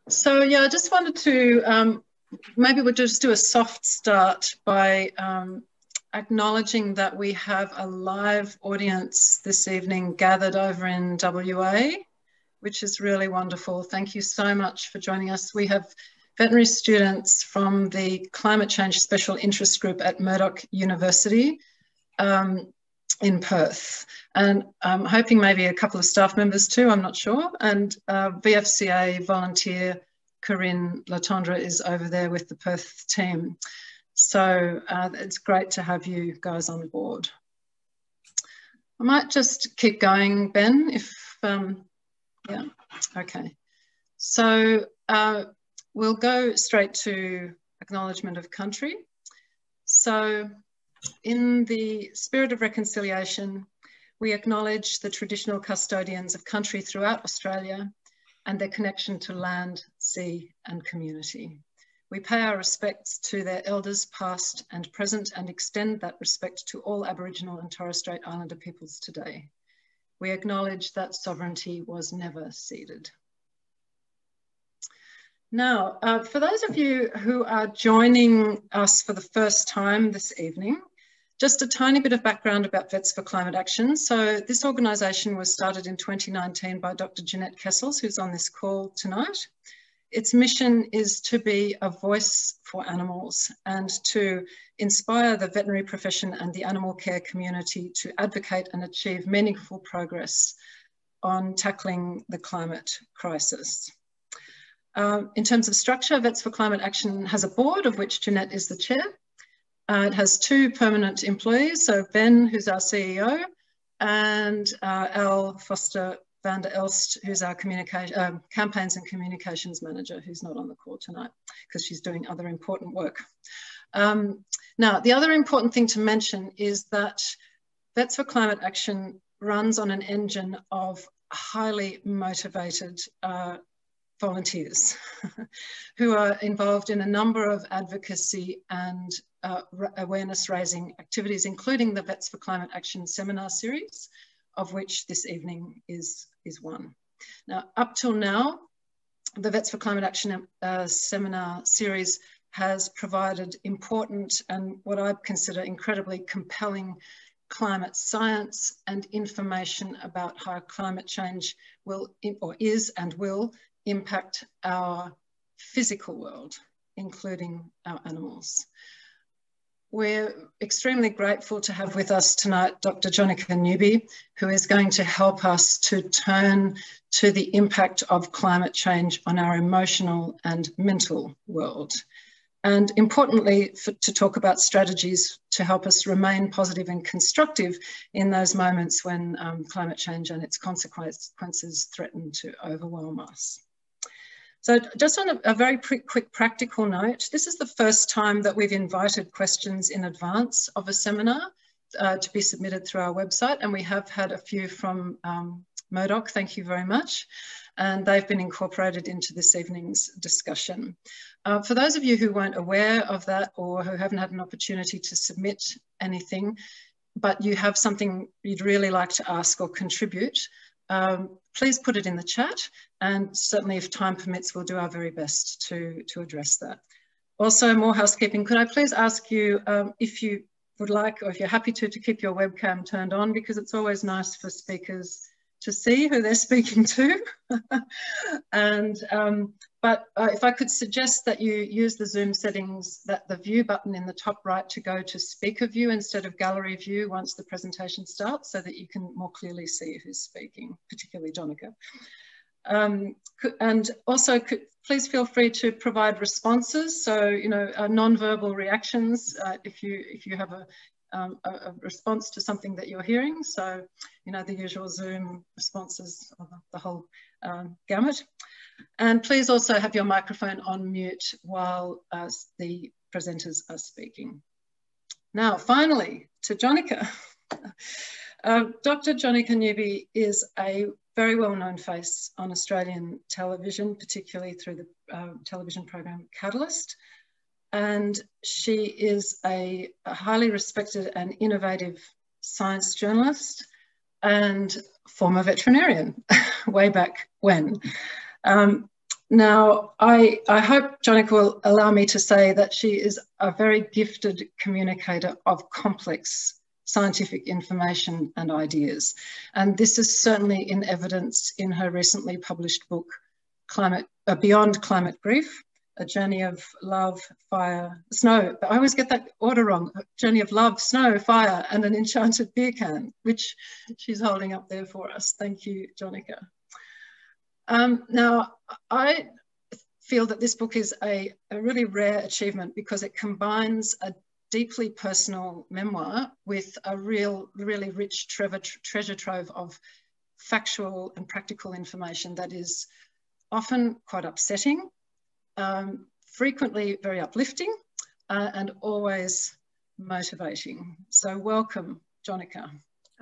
So yeah, I just wanted to, maybe we'll just do a soft start by acknowledging that we have a live audience this evening gathered over in WA, which is really wonderful. Thank you so much for joining us. We have veterinary students from the Climate Change Special Interest Group at Murdoch University in Perth. And I'm hoping maybe a couple of staff members too, I'm not sure. And VfCA volunteer Corinna Latondra is over there with the Perth team. So it's great to have you guys on board. I might just keep going, Ben, if, yeah, okay. So we'll go straight to Acknowledgement of Country. So in the spirit of reconciliation, we acknowledge the traditional custodians of country throughout Australia and their connection to land, sea and community. We pay our respects to their elders past and present and extend that respect to all Aboriginal and Torres Strait Islander peoples today. We acknowledge that sovereignty was never ceded. Now, for those of you who are joining us for the first time this evening, just a tiny bit of background about Vets for Climate Action. So this organisation was started in 2019 by Dr Jonica Newby, who's on this call tonight. Its mission is to be a voice for animals and to inspire the veterinary profession and the animal care community to advocate and achieve meaningful progress on tackling the climate crisis. In terms of structure, Vets for Climate Action has a board of which Jeanette is the chair. It has two permanent employees, so Ben, who's our CEO, and Al Foster van der Elst, who's our campaigns and communications manager, who's not on the call tonight because she's doing other important work. Now, the other important thing to mention is that Vets for Climate Action runs on an engine of highly motivated volunteers who are involved in a number of advocacy and awareness raising activities, including the Vets for Climate Action seminar series, of which this evening is one. Now, up till now, the Vets for Climate Action seminar series has provided important and what I consider incredibly compelling climate science and information about how climate change will, or is and will, impact our physical world, including our animals. We're extremely grateful to have with us tonight Dr Jonica Newby, who is going to help us to turn to the impact of climate change on our emotional and mental world. And importantly, to talk about strategies to help us remain positive and constructive in those moments when climate change and its consequences threaten to overwhelm us. So just on a very quick practical note, this is the first time that we've invited questions in advance of a seminar to be submitted through our website, and we have had a few from Murdoch, thank you very much, and they've been incorporated into this evening's discussion. For those of you who weren't aware of that or who haven't had an opportunity to submit anything, but you have something you'd really like to ask or contribute, please put it in the chat, and certainly if time permits, we'll do our very best to address that. Also, more housekeeping, could I please ask you if you would like, or if you're happy to keep your webcam turned on, because it's always nice for speakers to see who they're speaking to. And but if I could suggest that you use the Zoom settings, that the view button in the top right to go to speaker view instead of gallery view once the presentation starts, so that you can more clearly see who's speaking, particularly Jonica. And also, please feel free to provide responses. So, you know, non-verbal reactions if you have a response to something that you're hearing. So, you know, the usual Zoom responses of the whole gamut. And please also have your microphone on mute while the presenters are speaking. Now, finally, to Jonica. Dr Jonica Newby is a very well-known face on Australian television, particularly through the television program Catalyst. And she is a highly respected and innovative science journalist and former veterinarian way back when. Now, I hope Jonica will allow me to say that she is a very gifted communicator of complex scientific information and ideas. And this is certainly in evidence in her recently published book, Beyond Climate Grief, A Journey of Love, Fire, Snow. I always get that order wrong. A Journey of Love, Snow, Fire, and an Enchanted Beer Can, which she's holding up there for us. Thank you, Jonica. Now, I feel that this book is a really rare achievement because it combines a deeply personal memoir with a really rich treasure trove of factual and practical information that is often quite upsetting, frequently very uplifting, and always motivating. So welcome, Jonica.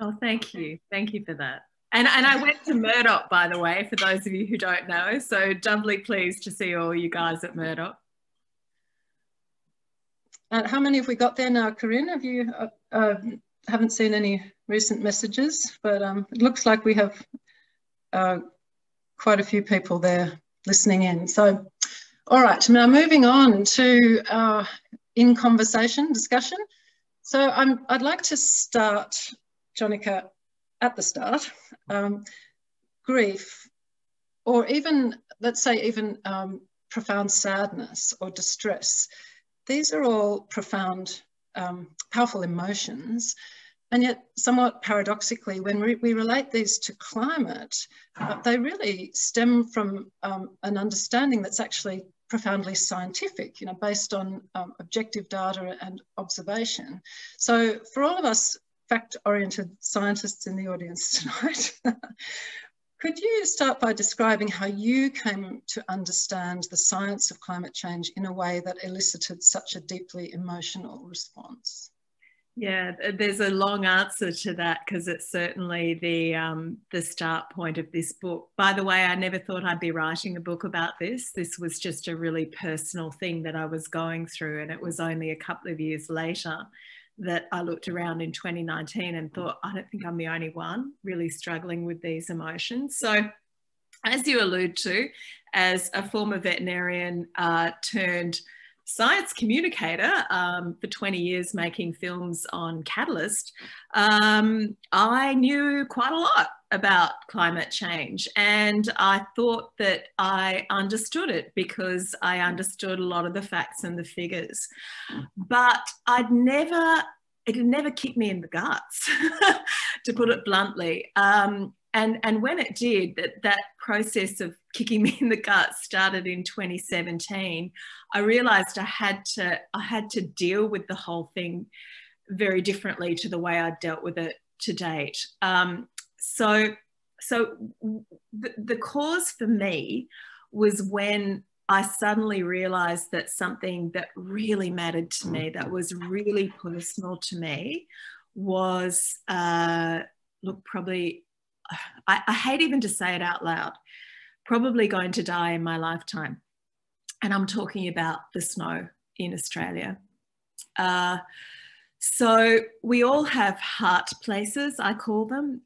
Oh, thank you. Thank you for that. And I went to Murdoch, by the way, for those of you who don't know. So doubly pleased to see all you guys at Murdoch. And how many have we got there now, Corinna? Have you haven't seen any recent messages, but it looks like we have quite a few people there listening in. So, all right, now moving on to in conversation discussion. So I'd like to start, Jonica, at the start. Grief, or even, let's say, even profound sadness or distress. These are all profound, powerful emotions. And yet, somewhat paradoxically, when we relate these to climate, they really stem from an understanding that's actually profoundly scientific, you know, based on objective data and observation. So for all of us fact-oriented scientists in the audience tonight, could you start by describing how you came to understand the science of climate change in a way that elicited such a deeply emotional response? Yeah, there's a long answer to that because it's certainly the start point of this book. By the way, I never thought I'd be writing a book about this. This was just a really personal thing that I was going through, and it was only a couple of years later that I looked around in 2019 and thought, I don't think I'm the only one really struggling with these emotions. So as you allude to, as a former veterinarian turned science communicator for 20 years making films on Catalyst, I knew quite a lot about climate change, and I thought that I understood it because I understood a lot of the facts and the figures, but it never kicked me in the guts, to put it bluntly. And when it did, that process of kicking me in the guts started in 2017. I realised I had to deal with the whole thing very differently to the way I'd dealt with it to date. So the cause for me was when I suddenly realised that something that really mattered to me, that was really personal to me, was probably, I hate even to say it out loud, probably going to die in my lifetime. And I'm talking about the snow in Australia. So we all have heart places, I call them.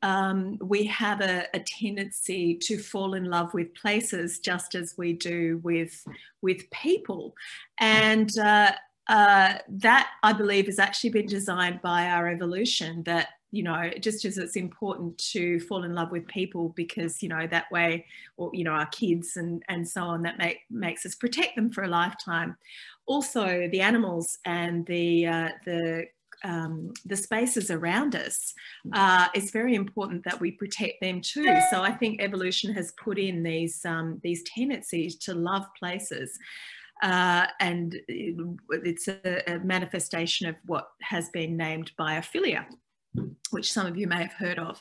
We have a tendency to fall in love with places just as we do with people. And that, I believe, has actually been designed by our evolution, that, you know, just as it's important to fall in love with people because, you know, that way, or, you know, our kids and so on, that makes us protect them for a lifetime. Also, the animals and the spaces around us, it's very important that we protect them too. So I think evolution has put in these tendencies to love places. And it's a manifestation of what has been named biophilia, which some of you may have heard of.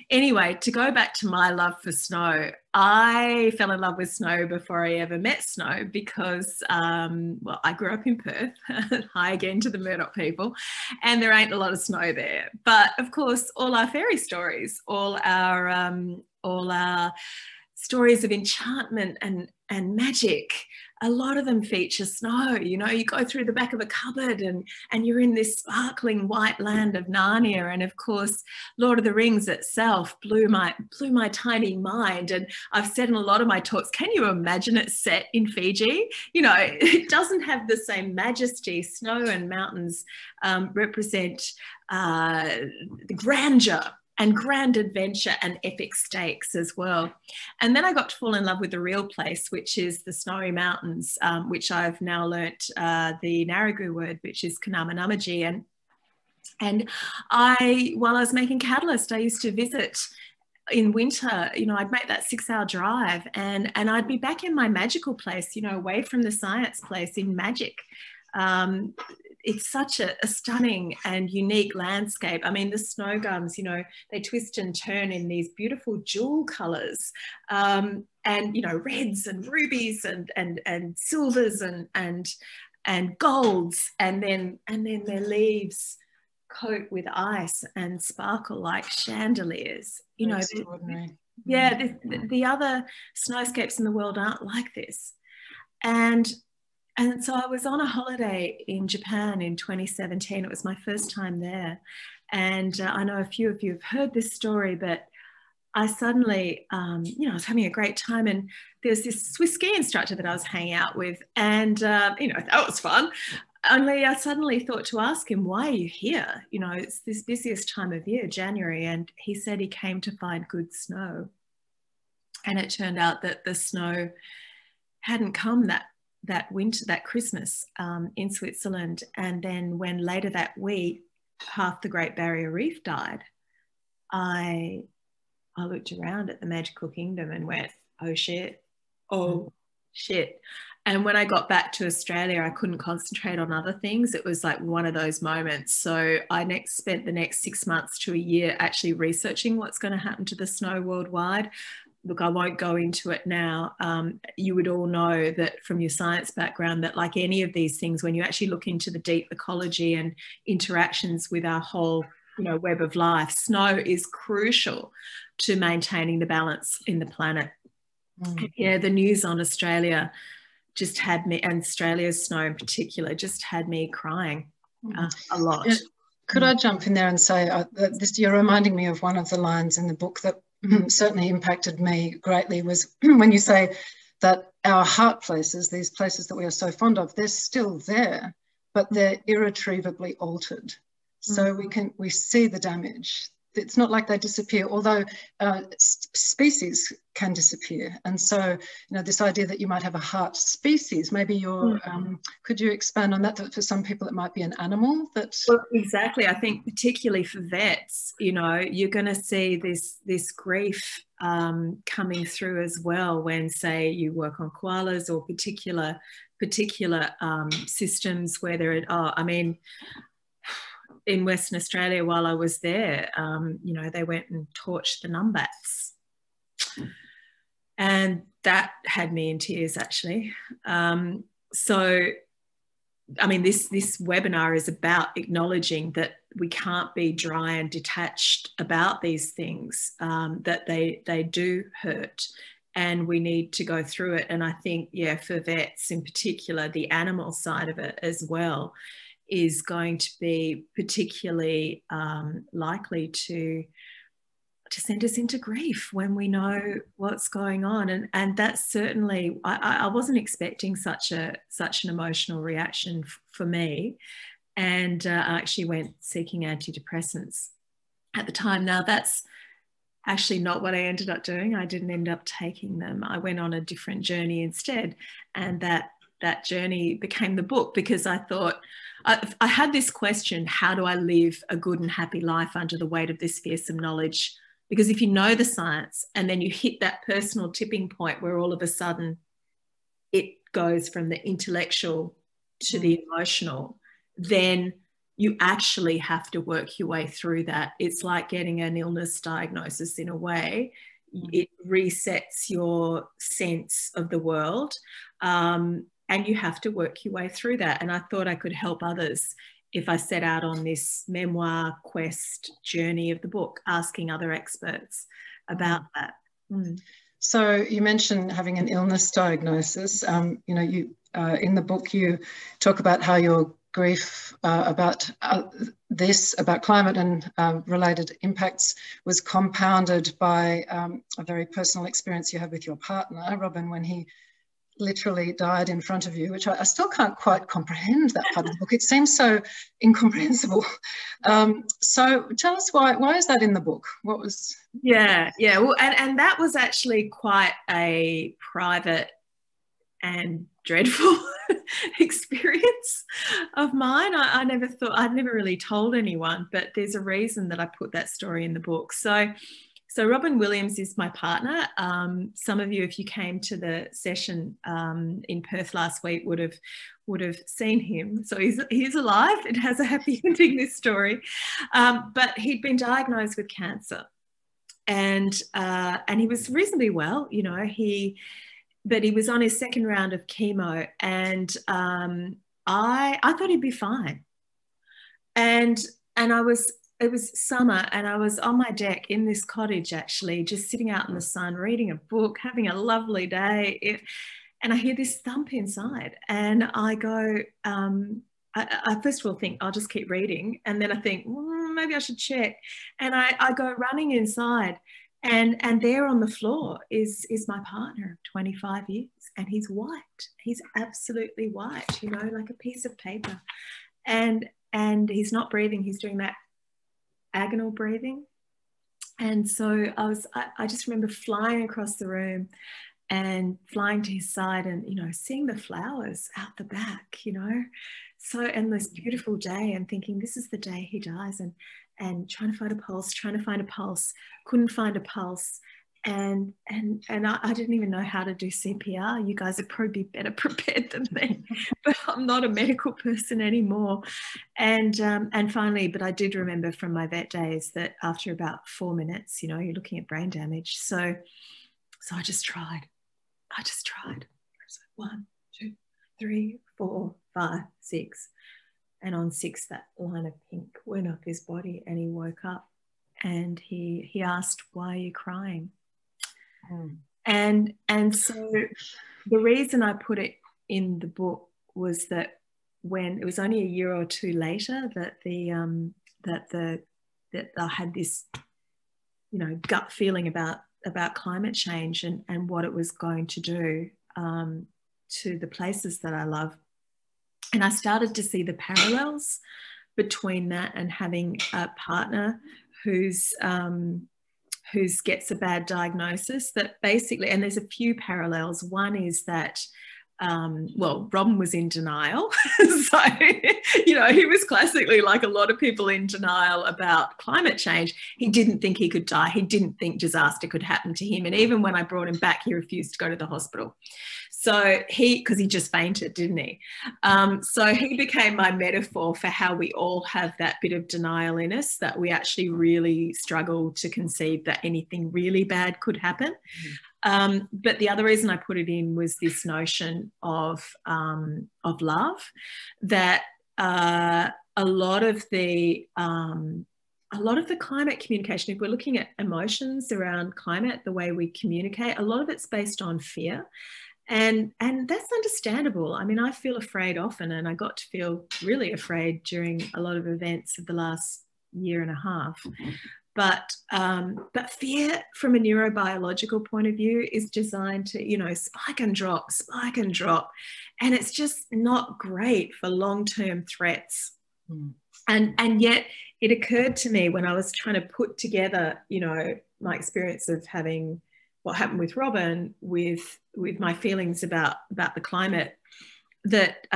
Anyway, to go back to my love for snow, I fell in love with snow before I ever met snow because, well, I grew up in Perth, hi again to the Murdoch people, and there ain't a lot of snow there. But of course, all our fairy stories, all our stories of enchantment and magic, a lot of them feature snow. You know, you go through the back of a cupboard and you're in this sparkling white land of Narnia. And of course, Lord of the Rings itself blew my tiny mind. And I've said in a lot of my talks, can you imagine it set in Fiji? You know, it doesn't have the same majesty. Snow and mountains represent the grandeur and grand adventure and epic stakes as well. And then I got to fall in love with the real place, which is the Snowy Mountains, which I've now learnt the Narragansett word, which is Kanamanamaji. And while I was making Catalyst, I used to visit in winter. You know, I'd make that 6-hour drive and I'd be back in my magical place, you know, away from the science place in magic. It's such a stunning and unique landscape. I mean, the snow gums, you know, they twist and turn in these beautiful jewel colours, and, you know, reds and rubies and silvers and golds, and then their leaves coat with ice and sparkle like chandeliers. You know, yeah, the other snowscapes in the world aren't like this. And so I was on a holiday in Japan in 2017. It was my first time there. And I know a few of you have heard this story, but I suddenly, you know, I was having a great time, and there's this Swiss ski instructor that I was hanging out with, and, you know, that was fun. Only I suddenly thought to ask him, why are you here? You know, it's this busiest time of year, January. And he said he came to find good snow. And it turned out that the snow hadn't come that winter, that Christmas in Switzerland. And then when later that week, half the Great Barrier Reef died, I looked around at the magical kingdom and went, oh shit. And when I got back to Australia, I couldn't concentrate on other things. It was like one of those moments. So I spent the next 6 months to a year actually researching what's going to happen to the snow worldwide. Look, I won't go into it now. You would all know that from your science background that, like any of these things, when you actually look into the deep ecology and interactions with our whole, you know, web of life, snow is crucial to maintaining the balance in the planet. Yeah, the news on Australia just had me, and Australia's snow in particular, just had me crying a lot. Could I jump in there and say, you're reminding me of one of the lines in the book that certainly impacted me greatly, was when you say that our heart places, these places that we are so fond of, they're still there, but they're irretrievably altered. So we see the damage. It's not like they disappear, although species can disappear. And so, you know, this idea that you might have a heart species, maybe you're, could you expand on that? That for some people it might be an animal that... Well, exactly. I think particularly for vets, you know, you're going to see this grief coming through as well when, say, you work on koalas or particular systems where they're I mean, in Western Australia, while I was there, you know, they went and torched the numbats. And that had me in tears, actually. So, I mean, this webinar is about acknowledging that we can't be dry and detached about these things, that they do hurt, and we need to go through it. And I think, yeah, for vets in particular, the animal side of it as well is going to be particularly likely to send us into grief when we know what's going on. And that's certainly, I wasn't expecting such an emotional reaction for me. And I actually went seeking antidepressants at the time. Now, that's actually not what I ended up doing. I didn't end up taking them. I went on a different journey instead. And that journey became the book, because I thought, I had this question, how do I live a good and happy life under the weight of this fearsome knowledge? Because if you know the science and then you hit that personal tipping point where all of a sudden it goes from the intellectual to the emotional, then you actually have to work your way through that. It's like getting an illness diagnosis in a way. It resets your sense of the world. And you have to work your way through that. And I thought I could help others if I set out on this memoir quest journey of the book, asking other experts about that. So you mentioned having an illness diagnosis. You know, you in the book you talk about how your grief about about climate and related impacts was compounded by a very personal experience you had with your partner, Robin, when he literally died in front of you, which I still can't quite comprehend that part of the book. It seems so incomprehensible. So tell us why is that in the book? What was... Yeah. Well, and that was actually quite a private and dreadful experience of mine. I never thought, I'd never really told anyone, but there's a reason that I put that story in the book. So Robin Williams is my partner. Some of you, if you came to the session in Perth last week, would have seen him. So he's alive. It has a happy ending, this story. But he'd been diagnosed with cancer, and he was reasonably well. You know, but he was on his second round of chemo, and I thought he'd be fine. And it was summer, and I was on my deck in this cottage, actually, just sitting out in the sun, reading a book, having a lovely day. And I hear this thump inside, and I go, I first of all think, I'll just keep reading. And then I think, maybe I should check. And I go running inside, and there on the floor is my partner of 25 years, and he's white. He's absolutely white, you know, like a piece of paper. And he's not breathing. He's doing that agonal breathing. And so I just remember flying across the room and flying to his side, and, you know, seeing the flowers out the back, you know, so, and this beautiful day, and thinking, this is the day he dies, and trying to find a pulse, couldn't find a pulse. And I didn't even know how to do CPR. You guys would probably be better prepared than me, but I'm not a medical person anymore. And finally, but I did remember from my vet days that after about 4 minutes, you know, you're looking at brain damage. So I just tried. I was like 1, 2, 3, 4, 5, 6. And on 6, that line of pink went off his body, and he woke up, and he asked, "Why are you crying?" And so the reason I put it in the book was that when it was only a year or two later that I had this, you know, gut feeling about climate change and what it was going to do to the places that I love. And I started to see the parallels between that and having a partner who's gets a bad diagnosis, that basically, and there's a few parallels. One is that, well, Robin was in denial. So, you know, he was classically like a lot of people in denial about climate change. He didn't think he could die. He didn't think disaster could happen to him. And even when I brought him back, he refused to go to the hospital. So because he just fainted, didn't he? So he became my metaphor for how we all have that bit of denial in us, that we actually really struggle to conceive that anything really bad could happen. But the other reason I put it in was this notion of love, that a lot of the climate communication, if we're looking at emotions around climate, the way we communicate, a lot of it's based on fear. And that's understandable. I mean, I feel afraid often, and I got to feel really afraid during a lot of events of the last year and a half. But fear from a neurobiological point of view is designed to, you know, spike and drop. And it's just not great for long-term threats. And yet it occurred to me when I was trying to put together, you know, my experience of having what happened with Robin with my feelings about the climate, that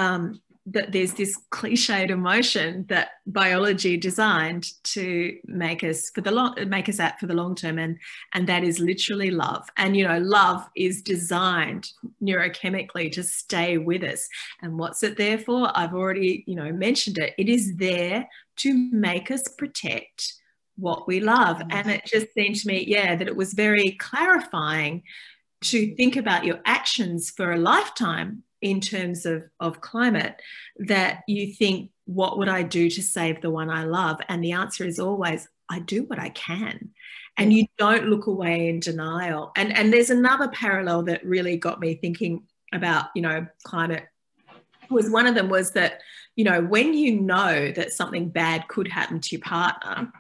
there's this cliched emotion that biology designed to make us act for the long term, and that is literally love. And, you know, love is designed neurochemically to stay with us. And what's it there for? I've already, you know, mentioned it. It is there to make us protect what we love. And it just seemed to me, that it was very clarifying to think about your actions for a lifetime in terms of climate, that you think, what would I do to save the one I love? And the answer is always, I do what I can. And you don't look away in denial. And there's another parallel that really got me thinking about, you know, climate. Was one of them was that, you know, when you know that something bad could happen to your partner,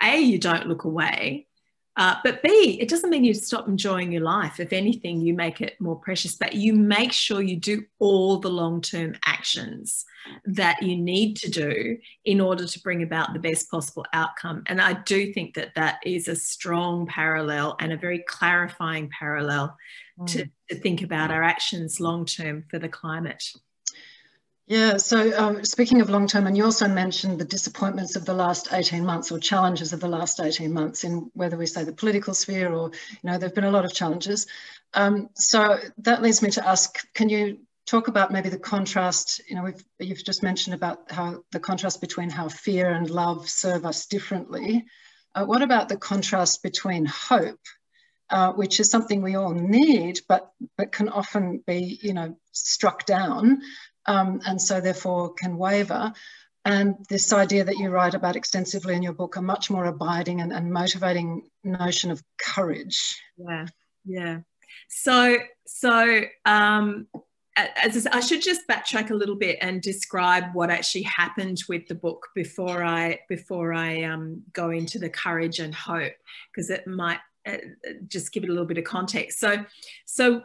A, you don't look away. But B, it doesn't mean you stop enjoying your life. If anything, you make it more precious, but you make sure you do all the long-term actions that you need to do in order to bring about the best possible outcome. And I do think that that is a strong parallel and a very clarifying parallel to think about our actions long-term for the climate. Yeah, so speaking of long-term, and you also mentioned the disappointments of the last 18 months or challenges of the last 18 months in whether we say the political sphere or, you know, there've been a lot of challenges. So that leads me to ask, can you talk about maybe the contrast, you know, you've just mentioned about how the contrast between how fear and love serve us differently. What about the contrast between hope, which is something we all need, but can often be, you know, struck down, and so therefore can waver. And this idea that you write about extensively in your book, a much more abiding and motivating notion of courage. Yeah. So I should just backtrack a little bit and describe what actually happened with the book before I go into the courage and hope, because it might just give it a little bit of context. So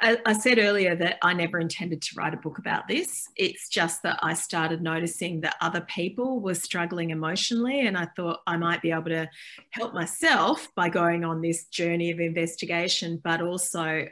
I said earlier that I never intended to write a book about this. It's just that I started noticing that other people were struggling emotionally, and I thought I might be able to help myself by going on this journey of investigation, but also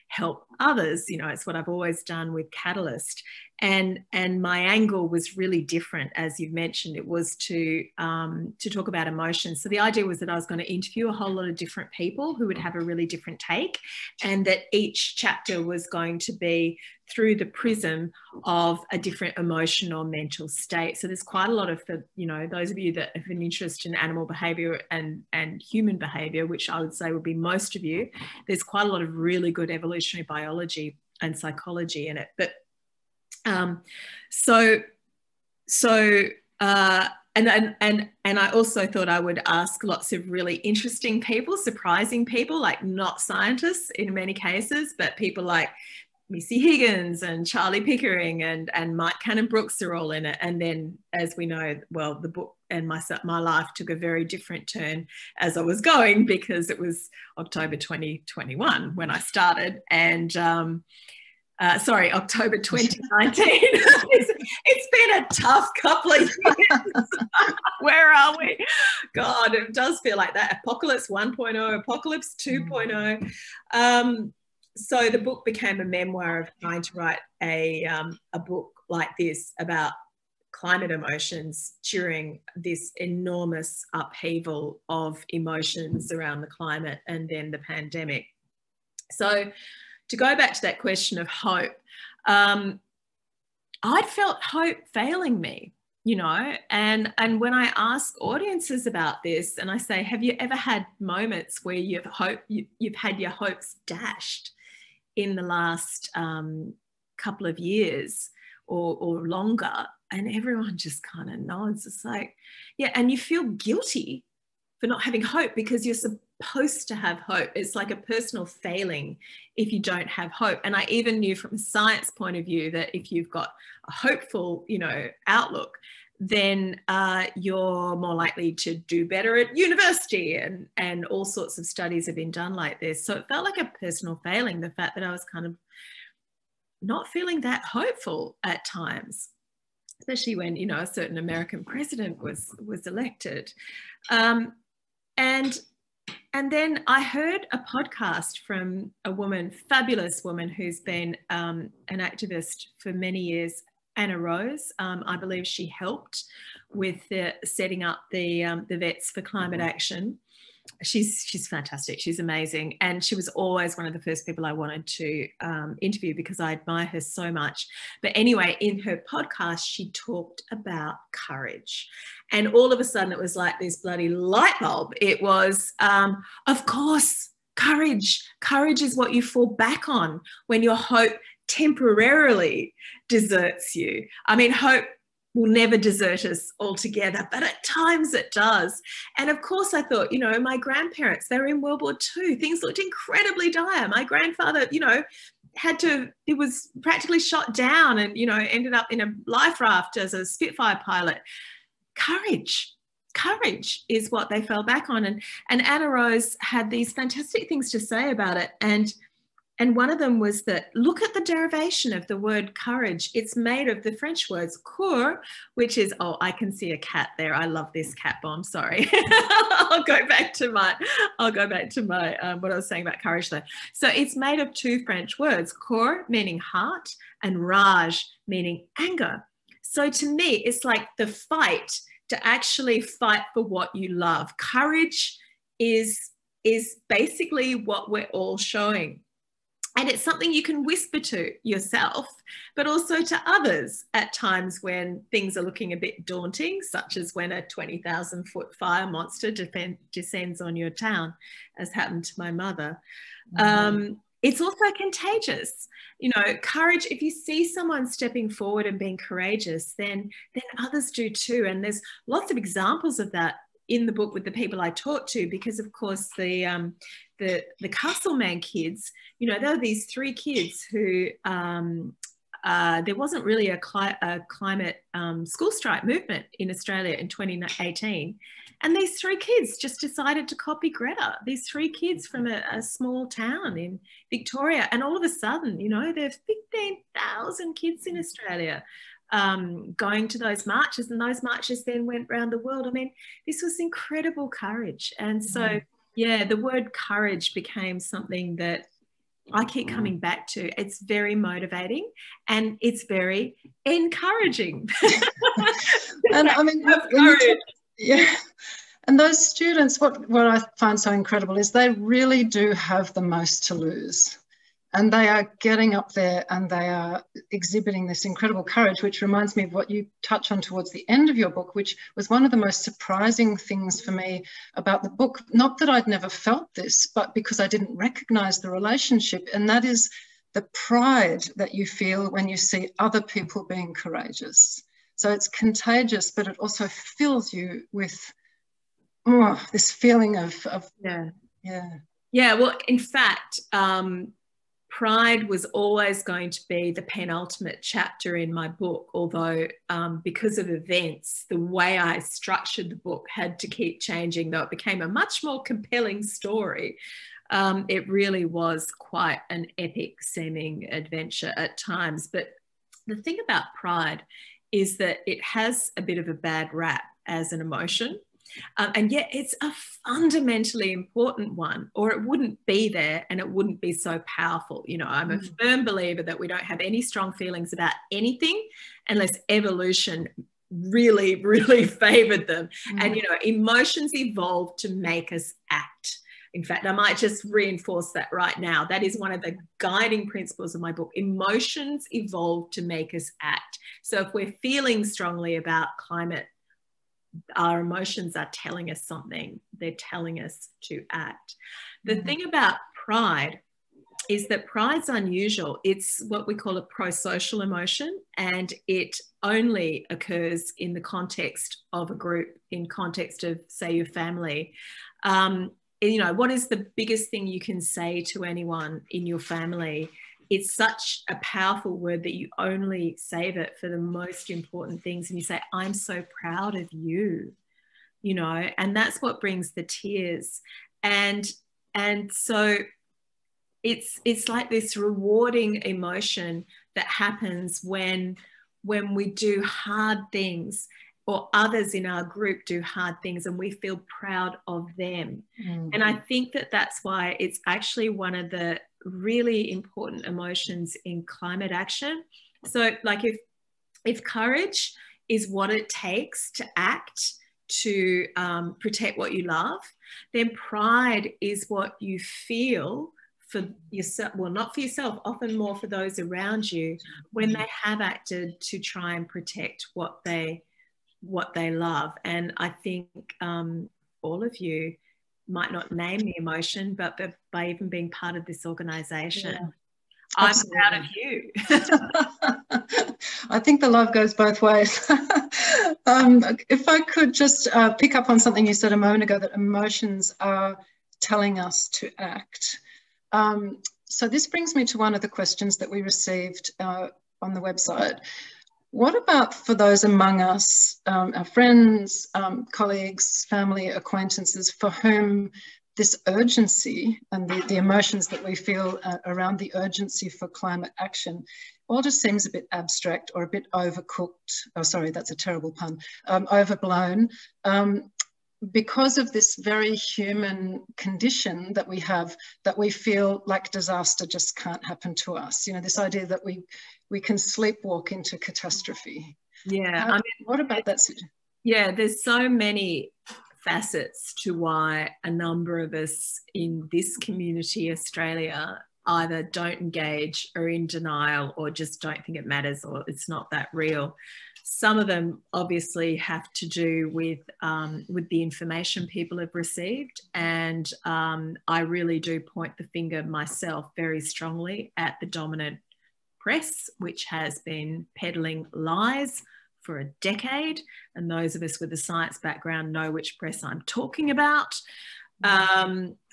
help others. You know, it's what I've always done with Catalyst. And my angle was really different, as you've mentioned. It was to talk about emotions. So the idea was that I was going to interview a whole lot of different people who would have a really different take, and that each chapter was going to be through the prism of a different emotional or mental state. So there's quite a lot of, you know, those of you that have an interest in animal behaviour and human behaviour, which I would say would be most of you, there's quite a lot of really good evolutionary biology and psychology in it. But and I also thought I would ask lots of really interesting people, surprising people, like not scientists in many cases, but people like Missy Higgins and Charlie Pickering and Mike Cannon-Brookes are all in it. And then, as we know, well, the book and my life took a very different turn as I was going, because it was October 2021 when I started, and sorry, October 2019. It's been a tough couple of years. Where are we? God, it does feel like that. Apocalypse 1.0, Apocalypse 2.0. So the book became a memoir of trying to write a book like this about climate emotions during this enormous upheaval of emotions around the climate and then the pandemic. So to go back to that question of hope, I'd felt hope failing me, you know, and when I ask audiences about this and I say, have you ever had moments where you've had your hopes dashed in the last couple of years or longer? And everyone just kind of nods. It's like, yeah, and you feel guilty for not having hope because you're supposed to have hope. It's like a personal failing if you don't have hope. And I even knew from a science point of view that if you've got a hopeful, you know, outlook, then you're more likely to do better at university, and all sorts of studies have been done like this. So it felt like a personal failing, the fact that I was kind of not feeling that hopeful at times, especially when, you know, a certain American president was elected. And then I heard a podcast from a woman, fabulous woman, who's been an activist for many years, Anna Rose. I believe she helped with setting up the Vets for Climate Action. She's fantastic. She's amazing. And she was always one of the first people I wanted to interview because I admire her so much. But anyway, in her podcast, she talked about courage. And all of a sudden, it was like this bloody light bulb. It was, of course, courage. Courage is what you fall back on when your hope temporarily deserts you. I mean, hope will never desert us altogether, but at times it does. And of course I thought, you know, my grandparents, they were in World War II. Things looked incredibly dire. My grandfather, you know, he was practically shot down and, you know, ended up in a life raft as a Spitfire pilot. Courage is what they fell back on. And Anna Rose had these fantastic things to say about it. And one of them was that, look at the derivation of the word courage. It's made of the French words cour, which is, oh, I can see a cat there. I love this cat bomb. Sorry. I'll go back to my what I was saying about courage though. So it's made of two French words, cour meaning heart and rage meaning anger. So to me, it's like the fight to actually fight for what you love. Courage is basically what we're all showing. And it's something you can whisper to yourself, but also to others at times when things are looking a bit daunting, such as when a 20,000-foot fire monster descends on your town, as happened to my mother. It's also contagious. You know, courage, if you see someone stepping forward and being courageous, then others do too. And there's lots of examples of that in the book with the people I talked to, because of course the Castleman kids, you know, there were these three kids who there wasn't really a climate school strike movement in Australia in 2018. And these three kids just decided to copy Greta, these three kids from a small town in Victoria. And all of a sudden, you know, there are 15,000 kids in Australia going to those marches, and those marches then went around the world. I mean, this was incredible courage. And so, yeah, the word courage became something that I keep coming back to. It's very motivating and it's very encouraging. And I mean, yeah. And those students, what I find so incredible is they really do have the most to lose. And they are getting up there and they are exhibiting this incredible courage, which reminds me of what you touch on towards the end of your book, which was one of the most surprising things for me about the book. Not that I'd never felt this, but because I didn't recognize the relationship. And that is the pride that you feel when you see other people being courageous. So it's contagious, but it also fills you with this feeling of yeah. Well, in fact, pride was always going to be the penultimate chapter in my book, although because of events, the way I structured the book had to keep changing, though it became a much more compelling story. It really was quite an epic seeming adventure at times. But the thing about pride is that it has a bit of a bad rap as an emotion. And yet it's a fundamentally important one, or it wouldn't be there and it wouldn't be so powerful. You know, I'm a firm believer that we don't have any strong feelings about anything unless evolution really, really favored them. And, you know, emotions evolved to make us act. In fact, I might just reinforce that right now. That is one of the guiding principles of my book. Emotions evolved to make us act. So if we're feeling strongly about climate, our emotions are telling us something. They're telling us to act. The thing about pride is that pride's unusual. It's what we call a pro-social emotion, and it only occurs in the context of a group, in context of, say, your family. You know, what is the biggest thing you can say to anyone in your family? It's such a powerful word that you only save it for the most important things. And you say, I'm so proud of you, you know, and that's what brings the tears. And so it's like this rewarding emotion that happens when we do hard things, or others in our group do hard things, and we feel proud of them. And I think that that's why it's actually one of the really important emotions in climate action. So like if courage is what it takes to act to protect what you love, then pride is what you feel for yourself, well, not for yourself, often more for those around you, when they have acted to try and protect what they love. And I think all of you might not name the emotion, but by even being part of this organisation, I'm proud of you. I think the love goes both ways. If I could just pick up on something you said a moment ago, that emotions are telling us to act. So this brings me to one of the questions that we received on the website. What about for those among us, our friends, colleagues, family, acquaintances, for whom this urgency and the emotions that we feel around the urgency for climate action all just seems a bit abstract or a bit overcooked? Oh, sorry, that's a terrible pun. Overblown. Because of this very human condition that we have, that we feel like disaster just can't happen to us. You know, this idea that we can sleepwalk into catastrophe. Yeah. I mean, what about that? Yeah, there's so many facets to why a number of us in this community, Australia, either don't engage or in denial or just don't think it matters or it's not that real. Some of them obviously have to do with the information people have received, and I really do point the finger myself very strongly at the dominant press, which has been peddling lies for a decade, and those of us with a science background know which press I'm talking about.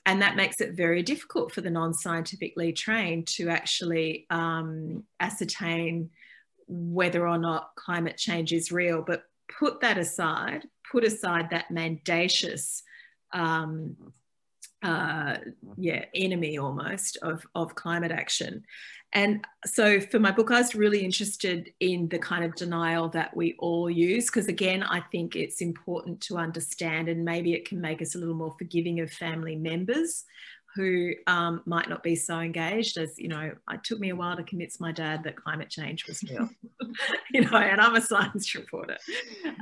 And that makes it very difficult for the non-scientifically trained to actually ascertain whether or not climate change is real. But put aside that mendacious enemy almost of climate action. And so for my book, I was really interested in the kind of denial that we all use, because again, I think it's important to understand, and maybe it can make us a little more forgiving of family members who might not be so engaged. As you know, it took me a while to convince my dad that climate change was real. You know, and I'm a science reporter,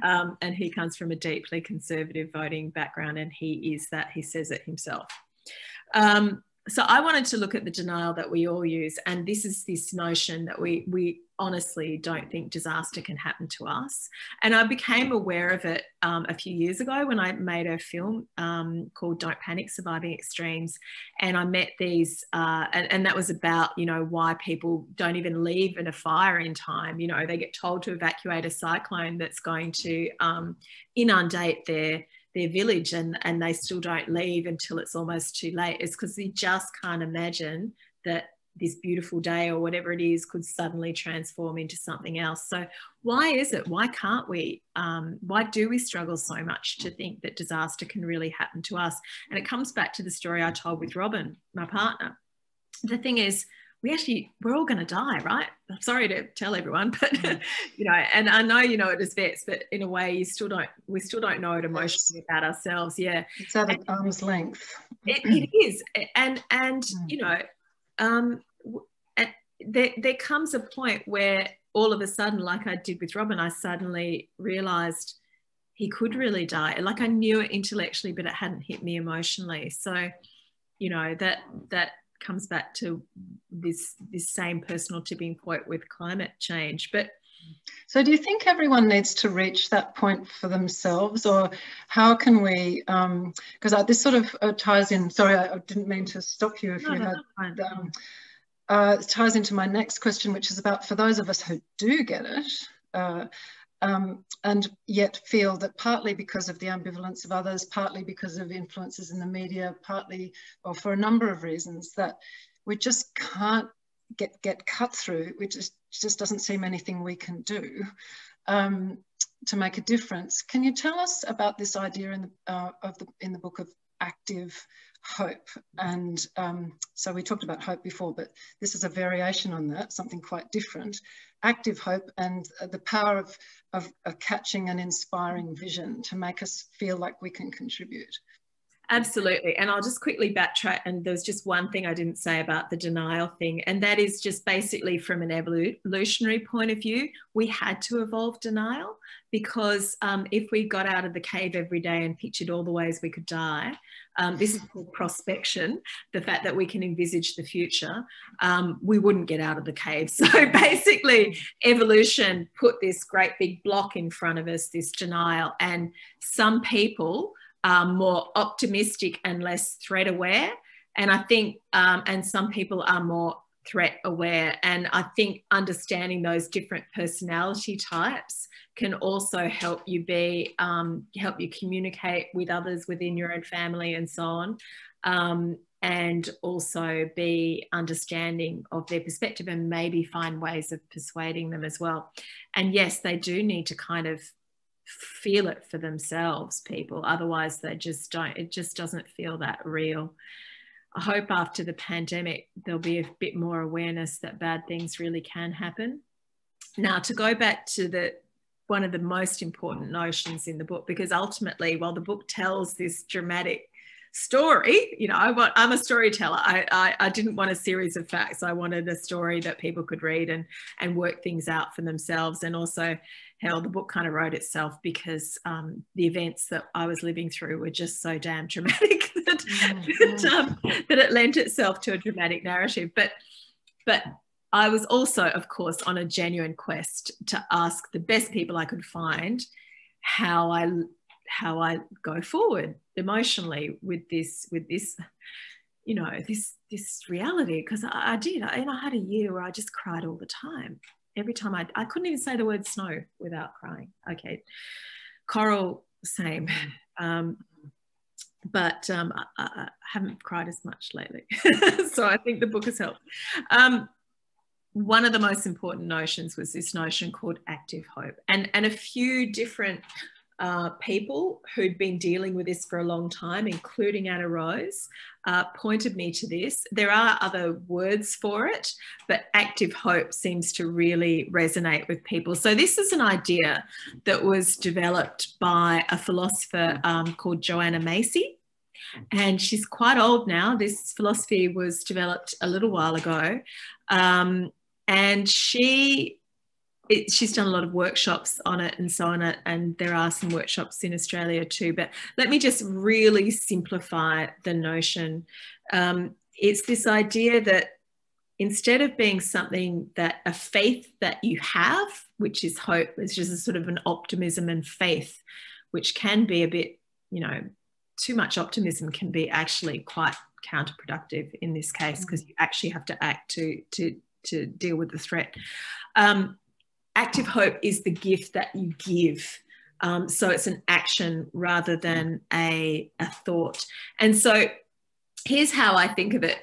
and he comes from a deeply conservative voting background, and he says it himself. So I wanted to look at the denial that we all use, and this is this notion that we honestly don't think disaster can happen to us. And I became aware of it a few years ago when I made a film called Don't Panic, Surviving Extremes. And I met these, and that was about, you know, why people don't even leave in a fire in time. You know, they get told to evacuate a cyclone that's going to inundate their village, and they still don't leave until it's almost too late. It's because they just can't imagine that this beautiful day or whatever it is could suddenly transform into something else. So why is it? Why can't we? Why do we struggle so much to think that disaster can really happen to us? And it comes back to the story I told with Robin, my partner. The thing is, we're all going to die, right? I'm sorry to tell everyone, but you know, and I know you know it as vets, but in a way we still don't know it emotionally about ourselves. Yeah, it's at an arm's length. It is, and you know, there comes a point where all of a sudden, like I did with Robin, I suddenly realised he could really die. Like I knew it intellectually, but it hadn't hit me emotionally. So, you know, that comes back to this same personal tipping point with climate change. But so do you think everyone needs to reach that point for themselves, or how can we, because this sort of ties in, sorry, I didn't mean to stop you if you had, ties into my next question, which is about for those of us who do get it, and yet feel that partly because of the ambivalence of others, partly because of influences in the media, partly, or for a number of reasons, that we just can't get cut through, which just doesn't seem anything we can do to make a difference. Can you tell us about this idea in the book of active hope? And so we talked about hope before, but this is a variation on that, something quite different. Active hope and the power of catching an inspiring vision to make us feel like we can contribute. Absolutely. And I'll just quickly backtrack. And there's just one thing I didn't say about the denial thing. And that is just basically from an evolutionary point of view, we had to evolve denial, because if we got out of the cave every day and pictured all the ways we could die, this is called prospection, the fact that we can envisage the future, we wouldn't get out of the cave. So basically evolution put this great big block in front of us, this denial, and some people are more optimistic and less threat aware. And I think, and some people are more threat aware. And I think understanding those different personality types can also help you help you communicate with others within your own family and so on, and also be understanding of their perspective and maybe find ways of persuading them as well. And yes, they do need to kind of feel it for themselves, people, otherwise they just don't, it just doesn't feel that real. I hope after the pandemic there'll be a bit more awareness that bad things really can happen. Now, to go back to one of the most important notions in the book, because ultimately, while the book tells this dramatic story, you know, I'm a storyteller. I didn't want a series of facts. I wanted a story that people could read and work things out for themselves. And also, hell, the book kind of wrote itself because the events that I was living through were just so damn dramatic that it lent itself to a dramatic narrative. But I was also, of course, on a genuine quest to ask the best people I could find how I go forward emotionally with this, you know, this reality. Because I did, I had a year where I just cried all the time. Every time I couldn't even say the word snow without crying. Okay, coral, same. But I haven't cried as much lately. So I think the book has helped. One of the most important notions was this notion called active hope. And a few different people who'd been dealing with this for a long time, including Anna Rose, pointed me to this. There are other words for it, but active hope seems to really resonate with people. So this is an idea that was developed by a philosopher called Joanna Macy. And she's quite old now. This philosophy was developed a little while ago. And she's done a lot of workshops on it and so on, and there are some workshops in Australia too. But let me just really simplify the notion. It's this idea that instead of being something that a faith that you have, which is hope, it's just a sort of an optimism and faith, which can be a bit, you know, too much optimism can be actually quite counterproductive in this case, because you actually have to act to deal with the threat. Active hope is the gift that you give. So it's an action rather than a thought. And so here's how I think of it.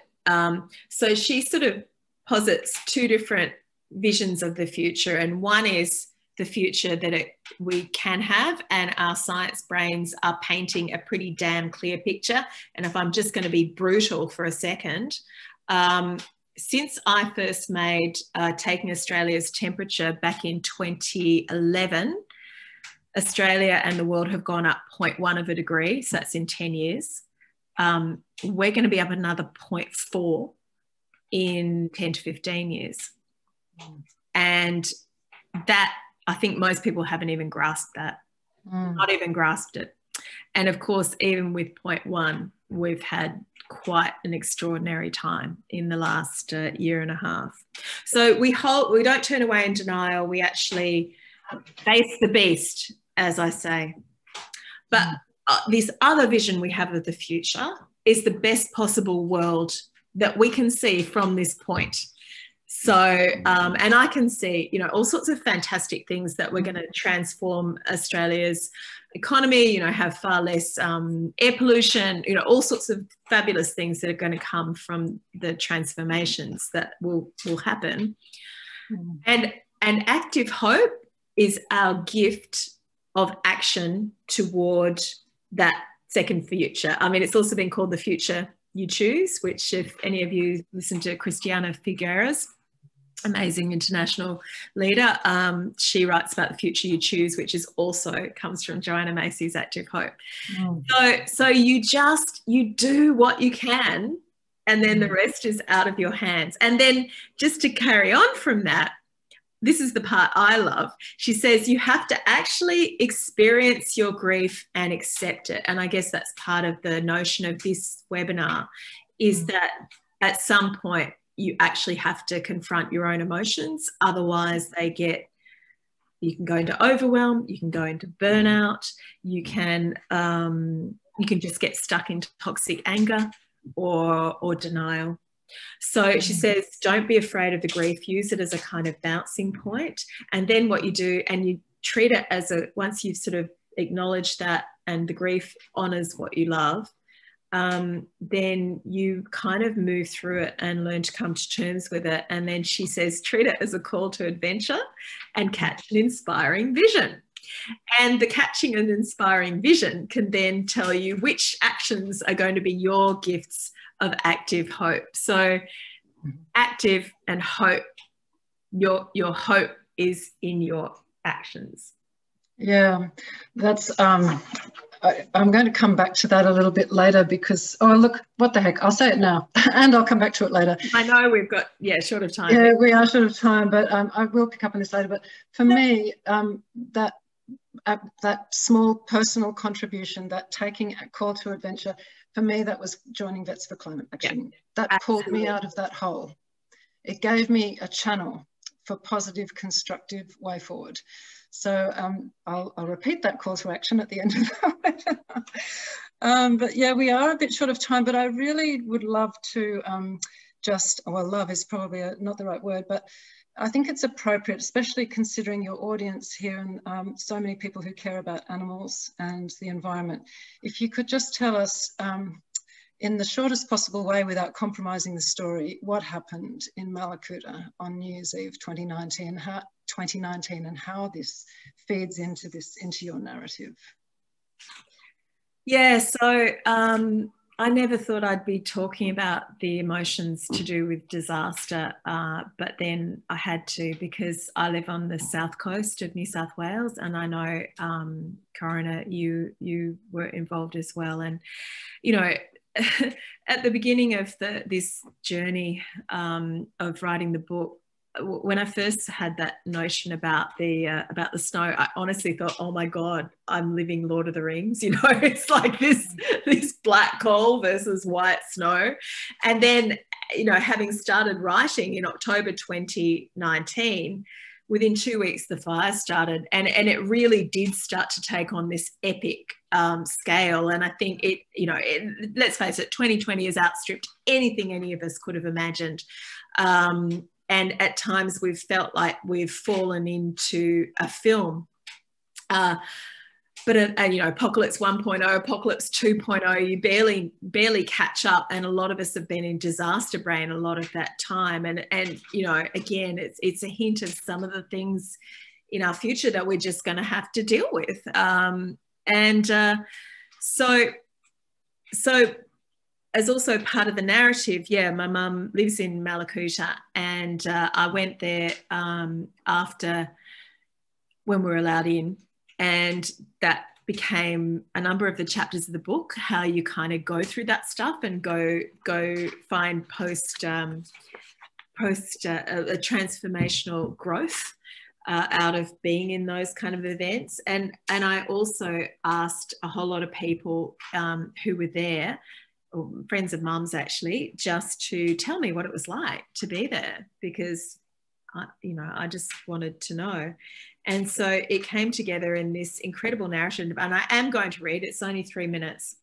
So she sort of posits two different visions of the future. And one is the future that we can have, and our science brains are painting a pretty damn clear picture. And if I'm just going to be brutal for a second, since I first made Taking Australia's Temperature back in 2011, Australia and the world have gone up 0.1 of a degree, so that's in 10 years. We're going to be up another 0.4 in 10 to 15 years. And that, I think most people haven't even grasped that, not even grasped it. And of course, even with 0.1, we've had quite an extraordinary time in the last year and a half. So we don't turn away in denial. We actually face the beast, as I say. But this other vision we have of the future is the best possible world that we can see from this point. So, and I can see, you know, all sorts of fantastic things that we're going to transform Australia's economy, you know, have far less air pollution, you know, all sorts of fabulous things that are going to come from the transformations that will happen. And active hope is our gift of action toward that second future. I mean, it's also been called the future you choose, which if any of you listen to Christiana Figueres, amazing international leader, she writes about the future you choose, which is also comes from Joanna Macy's Active Hope. So you do what you can, and then the rest is out of your hands. And then just to carry on from that, this is the part I love. She says you have to actually experience your grief and accept it. And I guess that's part of the notion of this webinar, is that at some point you actually have to confront your own emotions. Otherwise you can go into overwhelm, you can go into burnout, you can just get stuck into toxic anger or denial. So she says, don't be afraid of the grief. Use it as a kind of bouncing point. And then what you do, and you treat it as once you've sort of acknowledged that and the grief honours what you love, then you kind of move through it and learn to come to terms with it. And then she says, treat it as a call to adventure and catch an inspiring vision. And the catching an inspiring vision can then tell you which actions are going to be your gifts of active hope. So active and hope, your hope is in your actions. Yeah, that's I'm going to come back to that a little bit later because, oh, look, what the heck, I'll say it now and I'll come back to it later. I know we've got, short of time. Yeah, we are short of time, but I will pick up on this later. But for me, that small personal contribution, that taking a call to adventure, for me, that was joining Vets for Climate Action. Yeah, that absolutely pulled me out of that hole. It gave me a channel for positive, constructive way forward. So I'll repeat that call to action at the end of that. But yeah, we are a bit short of time, but I really would love to well, love is probably not the right word, but I think it's appropriate, especially considering your audience here and so many people who care about animals and the environment. If you could just tell us in the shortest possible way without compromising the story, what happened in Malakuta on New Year's Eve 2019, and how this feeds into your narrative. Yeah, so I never thought I'd be talking about the emotions to do with disaster, but then I had to because I live on the south coast of New South Wales, and I know, Corinna, you were involved as well. And, you know, at the beginning of this journey of writing the book, when I first had that notion about the snow, I honestly thought, oh my God, I'm living Lord of the Rings. You know, it's like this black coal versus white snow. And then, you know, having started writing in October 2019, within 2 weeks the fire started, and it really did start to take on this epic scale. And I think let's face it, 2020 has outstripped anything any of us could have imagined. And at times we've felt like we've fallen into a film. But you know, Apocalypse 1.0, Apocalypse 2.0, you barely catch up. And a lot of us have been in disaster brain a lot of that time. And you know, again, it's a hint of some of the things in our future that we're just going to have to deal with. So as also part of the narrative, yeah, my mum lives in Malakuta, and I went there after when we were allowed in, and that became a number of the chapters of the book, how you kind of go through that stuff and go find post a transformational growth out of being in those kind of events. And I also asked a whole lot of people who were there, friends of mum's actually, just to tell me what it was like to be there, because I just wanted to know. And so it came together in this incredible narrative, and I am going to read, it's only 3 minutes,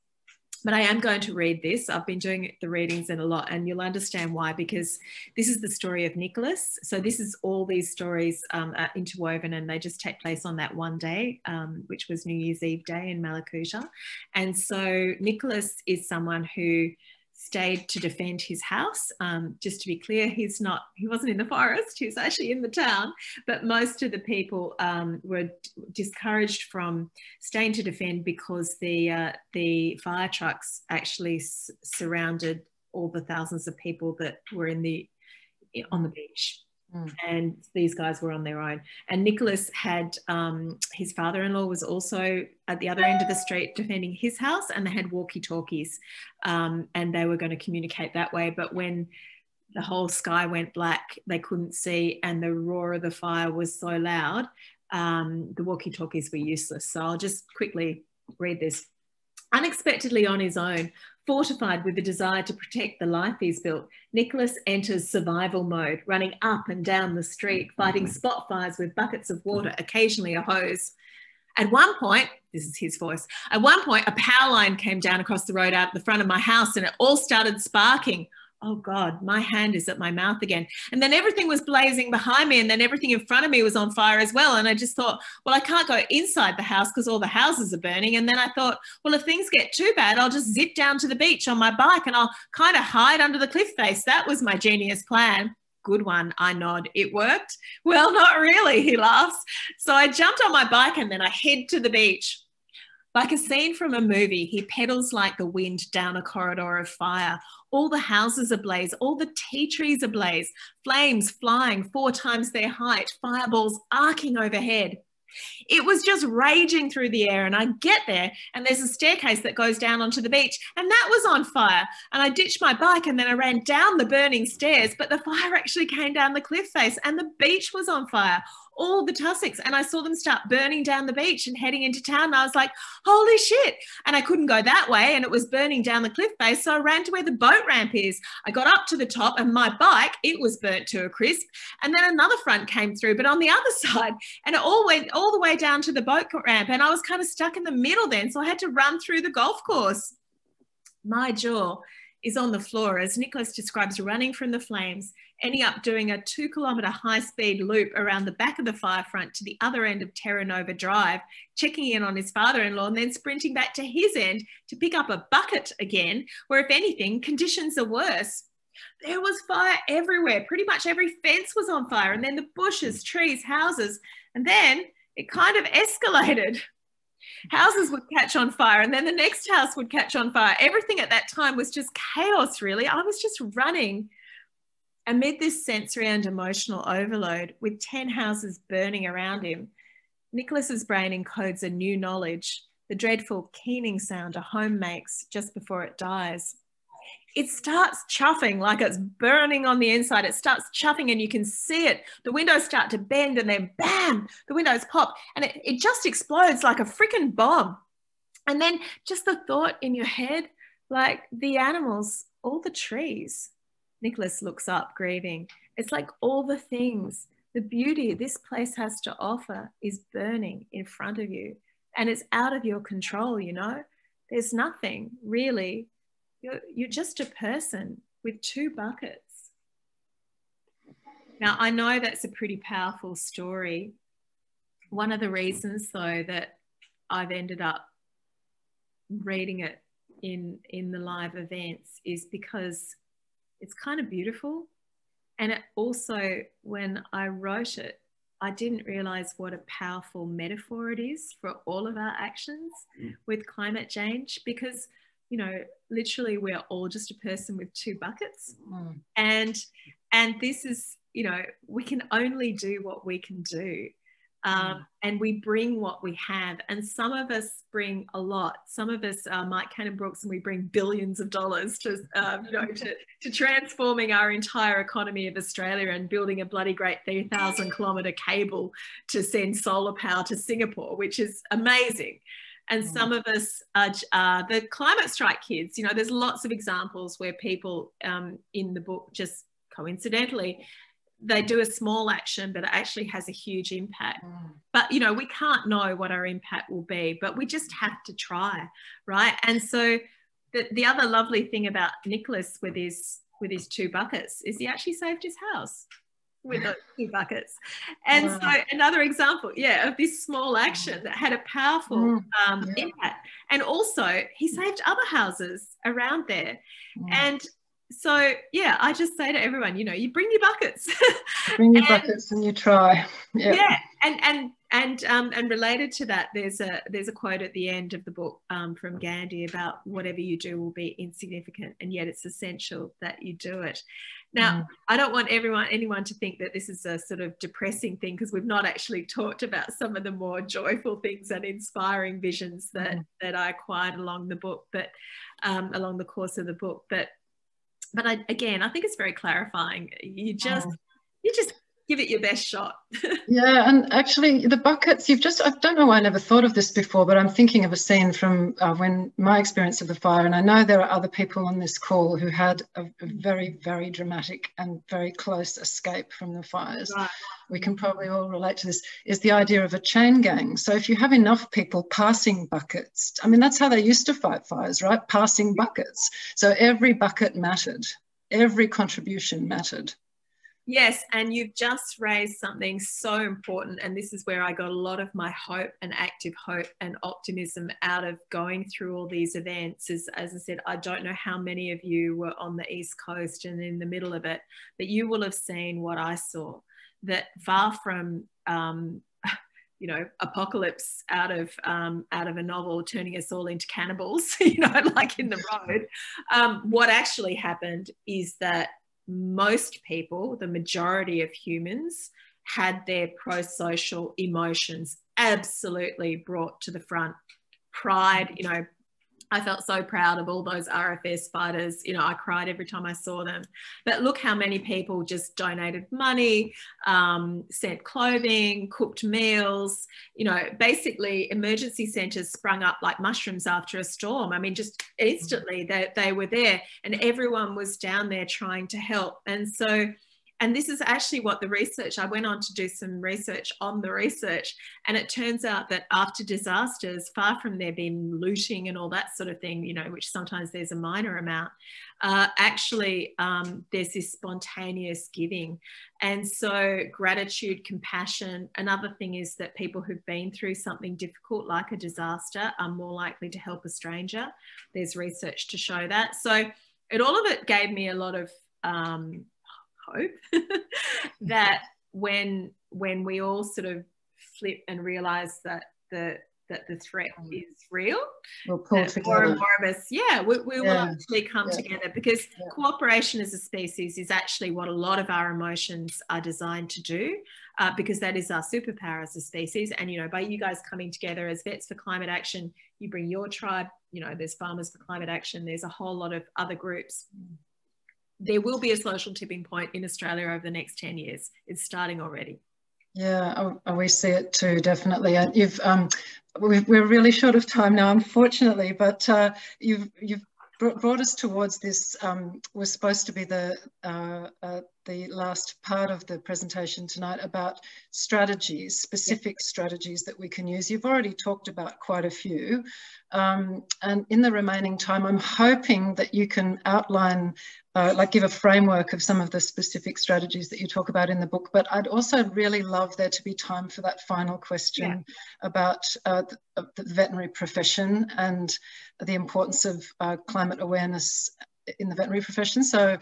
but I am going to read this. I've been doing the readings in a lot, and you'll understand why, because this is the story of Nicholas. So this is all these stories are interwoven, and they just take place on that one day, which was New Year's Eve day in Malakuta. And so Nicholas is someone who stayed to defend his house. Just to be clear, he wasn't in the forest, he was actually in the town, but most of the people were discouraged from staying to defend because the fire trucks actually surrounded all the thousands of people that were on the beach. And these guys were on their own. And Nicholas had, his father-in-law was also at the other end of the street defending his house, and they had walkie-talkies, and they were going to communicate that way. But when the whole sky went black, they couldn't see, and the roar of the fire was so loud, the walkie-talkies were useless. So I'll just quickly read this. Unexpectedly on his own, fortified with the desire to protect the life he's built, Nicholas enters survival mode, running up and down the street, fighting spot fires with buckets of water, occasionally a hose. At one point, this is his voice, at one point a power line came down across the road out the front of my house, and it all started sparking. oh God, my hand is at my mouth again. And then everything was blazing behind me, and then everything in front of me was on fire as well. And I just thought, well, I can't go inside the house because all the houses are burning. And then I thought, well, if things get too bad, I'll just zip down to the beach on my bike and I'll kind of hide under the cliff face. That was my genius plan. Good one, I nod. It worked? Well, not really, he laughs. So I jumped on my bike and then I head to the beach. Like a scene from a movie, he pedals like the wind down a corridor of fire. All the houses ablaze, all the tea trees ablaze, flames flying 4 times their height, fireballs arcing overhead. It was just raging through the air, and I get there and there's a staircase that goes down onto the beach, and that was on fire. And I ditched my bike and then I ran down the burning stairs, but the fire actually came down the cliff face and the beach was on fire. All the tussocks, and I saw them start burning down the beach and heading into town. And I was like, holy shit. And I couldn't go that way, and it was burning down the cliff face. So I ran to where the boat ramp is. I got up to the top, and my bike, it was burnt to a crisp. And then another front came through, but on the other side, and it all went all the way down to the boat ramp. And I was kind of stuck in the middle then. So I had to run through the golf course. My jaw is on the floor as Nicholas describes running from the flames, ending up doing a 2-kilometre high-speed loop around the back of the fire front to the other end of Terra Nova Drive, checking in on his father-in-law, and then sprinting back to his end to pick up a bucket again, where, if anything, conditions are worse. There was fire everywhere. Pretty much every fence was on fire, and then the bushes, trees, houses, and then it kind of escalated. Houses would catch on fire, and then the next house would catch on fire. Everything at that time was just chaos, really. I was just running amid this sensory and emotional overload, with 10 houses burning around him. Nicholas's brain encodes a new knowledge, the dreadful keening sound a home makes just before it dies. It starts chuffing like it's burning on the inside. It starts chuffing and you can see it. The windows start to bend, and then bam, the windows pop, and it just explodes like a freaking bomb. And then just the thought in your head, like the animals, all the trees. Nicholas looks up, grieving. It's like all the things, the beauty this place has to offer is burning in front of you, and it's out of your control, you know? There's nothing really. You're just a person with 2 buckets. Now, I know that's a pretty powerful story. One of the reasons, though, that I've ended up reading it in the live events is because it's kind of beautiful. And it also, when I wrote it, I didn't realize what a powerful metaphor it is for all of our actions with climate change, because, you know, literally we're all just a person with 2 buckets. And this is, you know, we can only do what we can do. And we bring what we have, and some of us bring a lot. Some of us are Mike Cannon-Brookes, and we bring billions of dollars to, you know, to transforming our entire economy of Australia and building a bloody great 3,000-kilometre cable to send solar power to Singapore, which is amazing. And some of us are the climate strike kids. You know, there's lots of examples where people in the book just coincidentally, they do a small action, but it actually has a huge impact. But, you know, we can't know what our impact will be, but we just have to try, right? And so the other lovely thing about Nicholas with his 2 buckets is he actually saved his house with those 2 buckets. And so another example, of this small action that had a powerful impact. And also he saved other houses around there. And so, I just say to everyone, you know, you bring your buckets. Bring your buckets and you try. And related to that, there's a quote at the end of the book from Gandhi about whatever you do will be insignificant, and yet it's essential that you do it. Now, I don't want anyone to think that this is a sort of depressing thing, because we've not actually talked about some of the more joyful things and inspiring visions that I acquired along the book, but along the course of the book. But I think it's very clarifying. You just give it your best shot. And actually the buckets, I don't know why I never thought of this before, but I'm thinking of a scene from when my experience of the fire, and I know there are other people on this call who had a very, very dramatic and very close escape from the fires. Right. We can probably all relate to this, is the idea of a chain gang. So if you have enough people passing buckets, I mean, that's how they used to fight fires, right? Passing buckets. So every bucket mattered. every contribution mattered. Yes, and you've just raised something so important, and this is where I got a lot of my hope and active hope and optimism out of going through all these events. As I said, I don't know how many of you were on the East Coast and in the middle of it, but you will have seen what I saw, that far from you know, apocalypse out of a novel turning us all into cannibals, you know, like in the road, what actually happened is that most people, the majority of humans, had their pro-social emotions absolutely brought to the front. Pride, you know, I felt so proud of all those RFS fighters. You know, I cried every time I saw them. But look how many people just donated money, sent clothing, cooked meals. You know, basically emergency centres sprung up like mushrooms after a storm. I mean, just instantly they were there, and everyone was down there trying to help. And so, and this is actually what the research, I went on to do some research on the research, and it turns out that after disasters, far from there being looting and all that sort of thing, you know, which sometimes there's a minor amount, actually there's this spontaneous giving. And so gratitude, compassion. Another thing is that people who've been through something difficult like a disaster are more likely to help a stranger. There's research to show that. So all of it gave me a lot of hope that when we all sort of flip and realize that the threat is real, we'll pull together. More and more of us, we will actually come together, because cooperation as a species is actually what a lot of our emotions are designed to do, because that is our superpower as a species. And, you know, by you guys coming together as Vets for Climate Action, you bring your tribe, you know, there's Farmers for Climate Action, there's a whole lot of other groups. There will be a social tipping point in Australia over the next 10 years. It's starting already. Yeah, we see it too, definitely. And we're really short of time now, unfortunately, but you've brought us towards this. Was supposed to be the last part of the presentation tonight about strategies, specific strategies that we can use. You've already talked about quite a few. And in the remaining time, I'm hoping that you can outline, give a framework of some of the specific strategies that you talk about in the book. But I'd also really love there to be time for that final question about the veterinary profession and the importance of climate awareness in the veterinary profession. So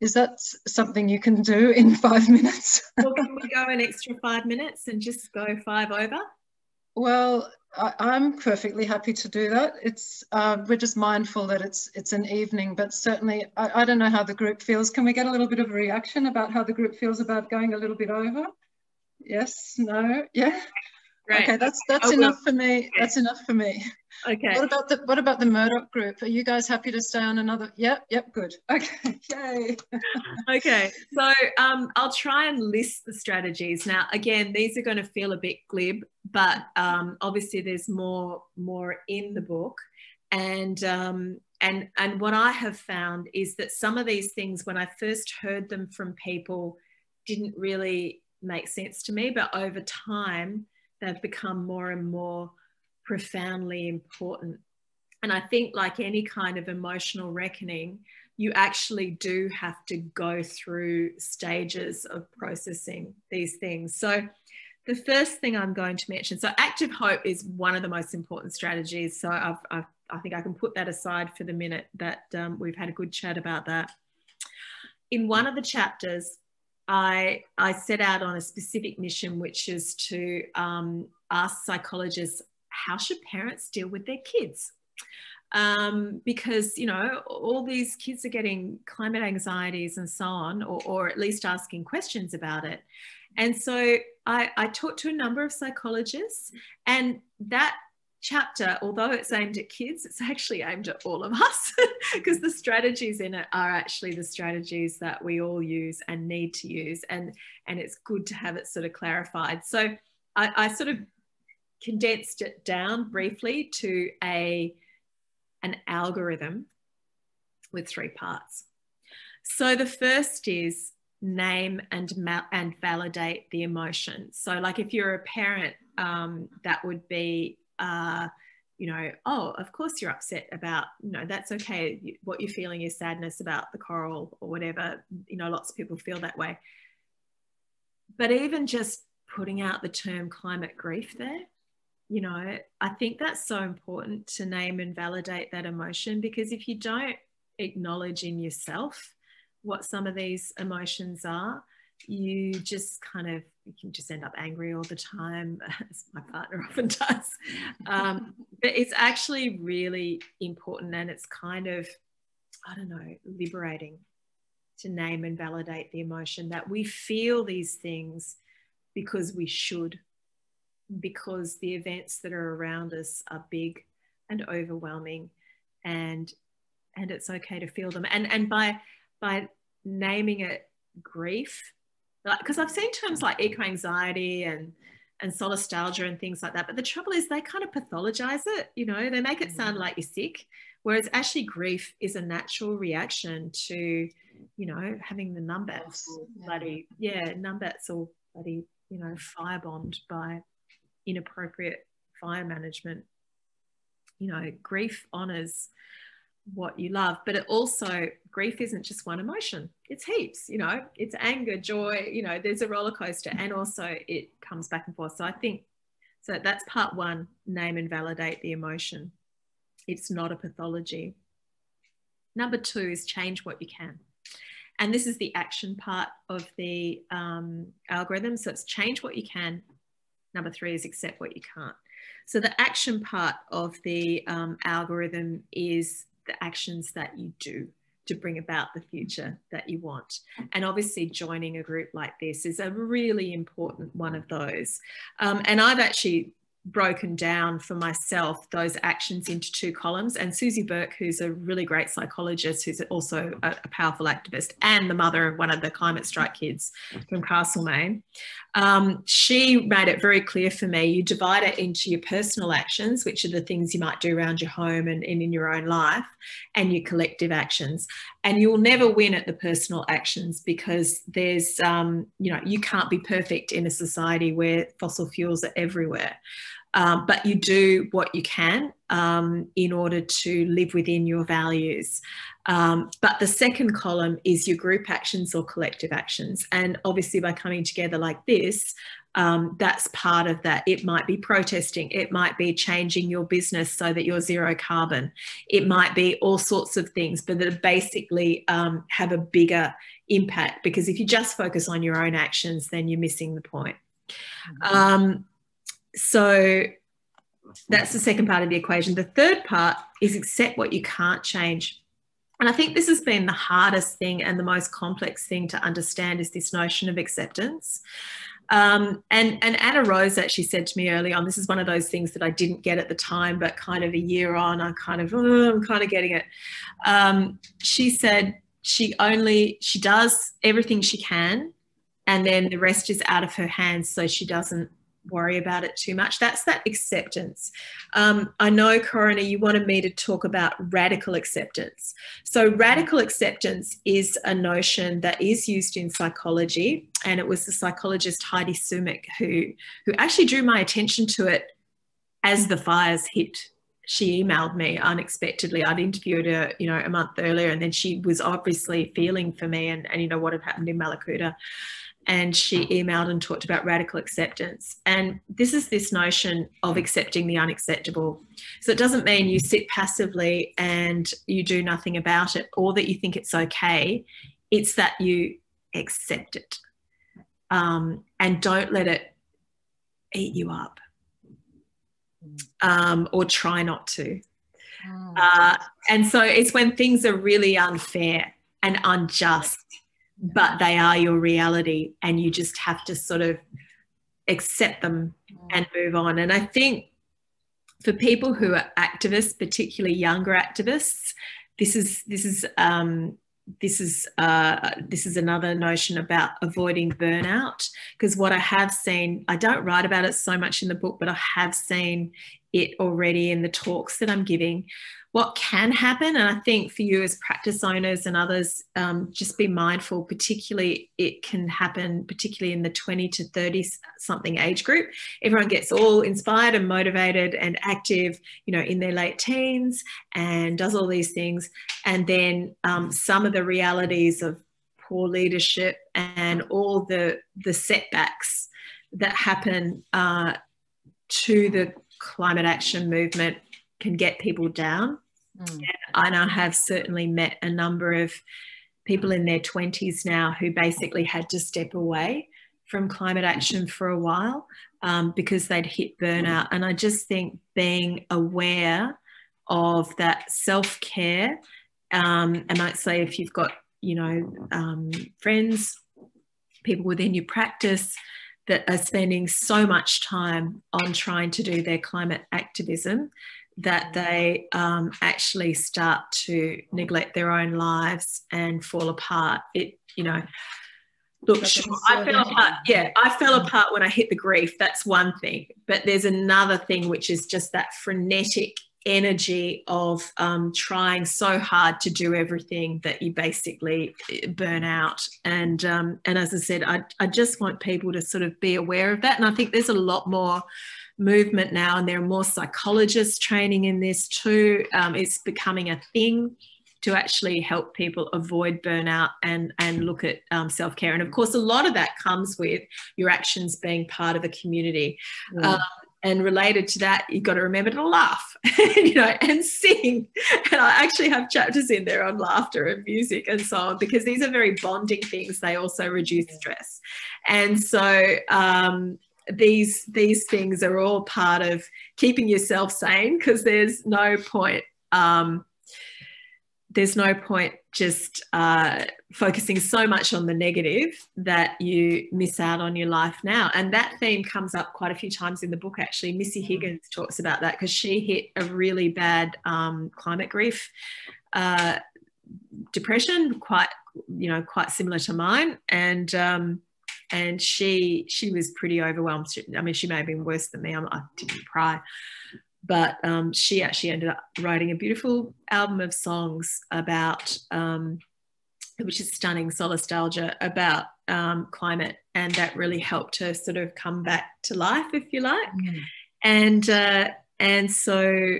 is that something you can do in 5 minutes? Well, can we go an extra 5 minutes and just go 5 over? Well, I'm perfectly happy to do that. It's we're just mindful that it's an evening, but certainly I don't know how the group feels. Can we get a little bit of a reaction about how the group feels about going a little bit over? Yes, no, yeah. Great. Okay, that's enough for me. Okay. That's enough for me. Okay. What about the Murdoch group? Are you guys happy to stay on another? Yep, good. Okay, yay. Okay, so I'll try and list the strategies. Now, again, these are going to feel a bit glib, but obviously there's more in the book. And what I have found is that some of these things, when I first heard them from people, didn't really make sense to me, but over time, they've become more and more profoundly important. And I think, like any kind of emotional reckoning, you actually do have to go through stages of processing these things. So the first thing I'm going to mention, so active hope is one of the most important strategies. So I think I can put that aside for the minute that we've had a good chat about that. In one of the chapters, I set out on a specific mission, which is to ask psychologists, how should parents deal with their kids? Because, you know, all these kids are getting climate anxieties and so on, or at least asking questions about it. And so I talked to a number of psychologists, and that chapter, although it's aimed at kids, it's actually aimed at all of us, because the strategies in it are actually the strategies that we all use and need to use, and it's good to have it sort of clarified. So I sort of condensed it down briefly to an algorithm with 3 parts. So the first is name and validate the emotion. So like if you're a parent, that would be you know, oh, of course you're upset about, you know, that's okay. What you're feeling is sadness about the coral or whatever. You know, lots of people feel that way. But even just putting out the term climate grief there, you know, I think that's so important to name and validate that emotion, because if you don't acknowledge in yourself what some of these emotions are, you just kind of, you can just end up angry all the time, as my partner often does. But it's actually really important, and it's kind of, I don't know, liberating to name and validate the emotion that we feel these things because we should, because the events that are around us are big and overwhelming, and it's okay to feel them. And by naming it grief, because I've seen terms like eco-anxiety and solastalgia and things like that, but the trouble is they kind of pathologize it, you know, they make it sound like you're sick, whereas actually grief is a natural reaction to, you know, having the numbats bloody, numbats all bloody, you know, firebombed by inappropriate fire management. You know, grief honors what you love, but it also, grief isn't just one emotion, it's heaps, you know, it's anger, joy, you know, there's a roller coaster, and also it comes back and forth. So I think, so that's part one, name and validate the emotion. It's not a pathology. Number two is change what you can. And this is the action part of the algorithm. So it's change what you can. Number three is accept what you can't. So the action part of the algorithm is the actions that you do to bring about the future that you want. And obviously joining a group like this is a really important one of those. And I've actually broken down for myself those actions into two columns, and Susie Burke, who's a really great psychologist, who's also a powerful activist and the mother of one of the climate strike kids from Castlemaine, she made it very clear for me, you divide it into your personal actions, which are the things you might do around your home and in your own life, and your collective actions. And you'll never win at the personal actions, because there's, you know, you can't be perfect in a society where fossil fuels are everywhere. But you do what you can in order to live within your values. But the second column is your group actions or collective actions. And obviously by coming together like this, that's part of that. It might be protesting. It might be changing your business so that you're zero carbon. It might be all sorts of things, but that basically have a bigger impact, because if you just focus on your own actions, then you're missing the point. So that's the second part of the equation. The third part is accept what you can't change. And I think this has been the hardest thing and the most complex thing to understand, is this notion of acceptance. And Anna Rose actually said to me early on, this is one of those things that I didn't get at the time, but kind of a year on, I'm kind of getting it. She said she does everything she can, and then the rest is out of her hands, so she doesn't worry about it too much. That's that acceptance. I know, Corinna, you wanted me to talk about radical acceptance. So radical acceptance is a notion that is used in psychology, and it was the psychologist Heidi Sumik who actually drew my attention to it as the fires hit. She emailed me unexpectedly. I'd interviewed her, you know, a month earlier, and then she was obviously feeling for me and you know, what had happened in Malakuta. And she emailed and talked about radical acceptance. And this is this notion of accepting the unacceptable. So it doesn't mean you sit passively and you do nothing about it, or that you think it's okay. It's that you accept it and don't let it eat you up, or try not to. And so it's when things are really unfair and unjust, but they are your reality, and you just have to sort of accept them and move on. And I think for people who are activists, particularly younger activists, this is another notion about avoiding burnout. Because what I have seen, I don't write about it so much in the book, but I have seen it already in the talks that I'm giving, what can happen, and I think for you as practice owners and others, just be mindful, particularly it can happen particularly in the 20 to 30 something age group. Everyone gets all inspired and motivated and active, you know, in their late teens and does all these things. And then some of the realities of poor leadership and all the setbacks that happen to the climate action movement can get people down. And I have certainly met a number of people in their 20s now who basically had to step away from climate action for a while because they'd hit burnout. And I just think being aware of that self-care, I might say if you've got, you know, friends, people within your practice that are spending so much time on trying to do their climate activism, that they actually start to neglect their own lives and fall apart. It, you know, look, sure, I fell apart. Yeah, I fell apart when I hit the grief. That's one thing. But there's another thing, which is just that frenetic energy of trying so hard to do everything that you basically burn out. And as I said, I just want people to sort of be aware of that. And I think there's a lot more movement now, and there are more psychologists training in this too. It's becoming a thing to actually help people avoid burnout and look at self-care. And of course, a lot of that comes with your actions being part of a community. And related to that, you've got to remember to laugh, you know, and sing. And I actually have chapters in there on laughter and music and so on, because these are very bonding things. They also reduce stress. And so these things are all part of keeping yourself sane, because there's no point just focusing so much on the negative that you miss out on your life now. And that theme comes up quite a few times in the book, actually. Missy Higgins talks about that, because she hit a really bad climate grief depression, quite similar to mine. And she was pretty overwhelmed. I mean, she may have been worse than me. I didn't cry. But she actually ended up writing a beautiful album of songs about, which is stunning, solastalgia, about climate. And that really helped her sort of come back to life, if you like. And so,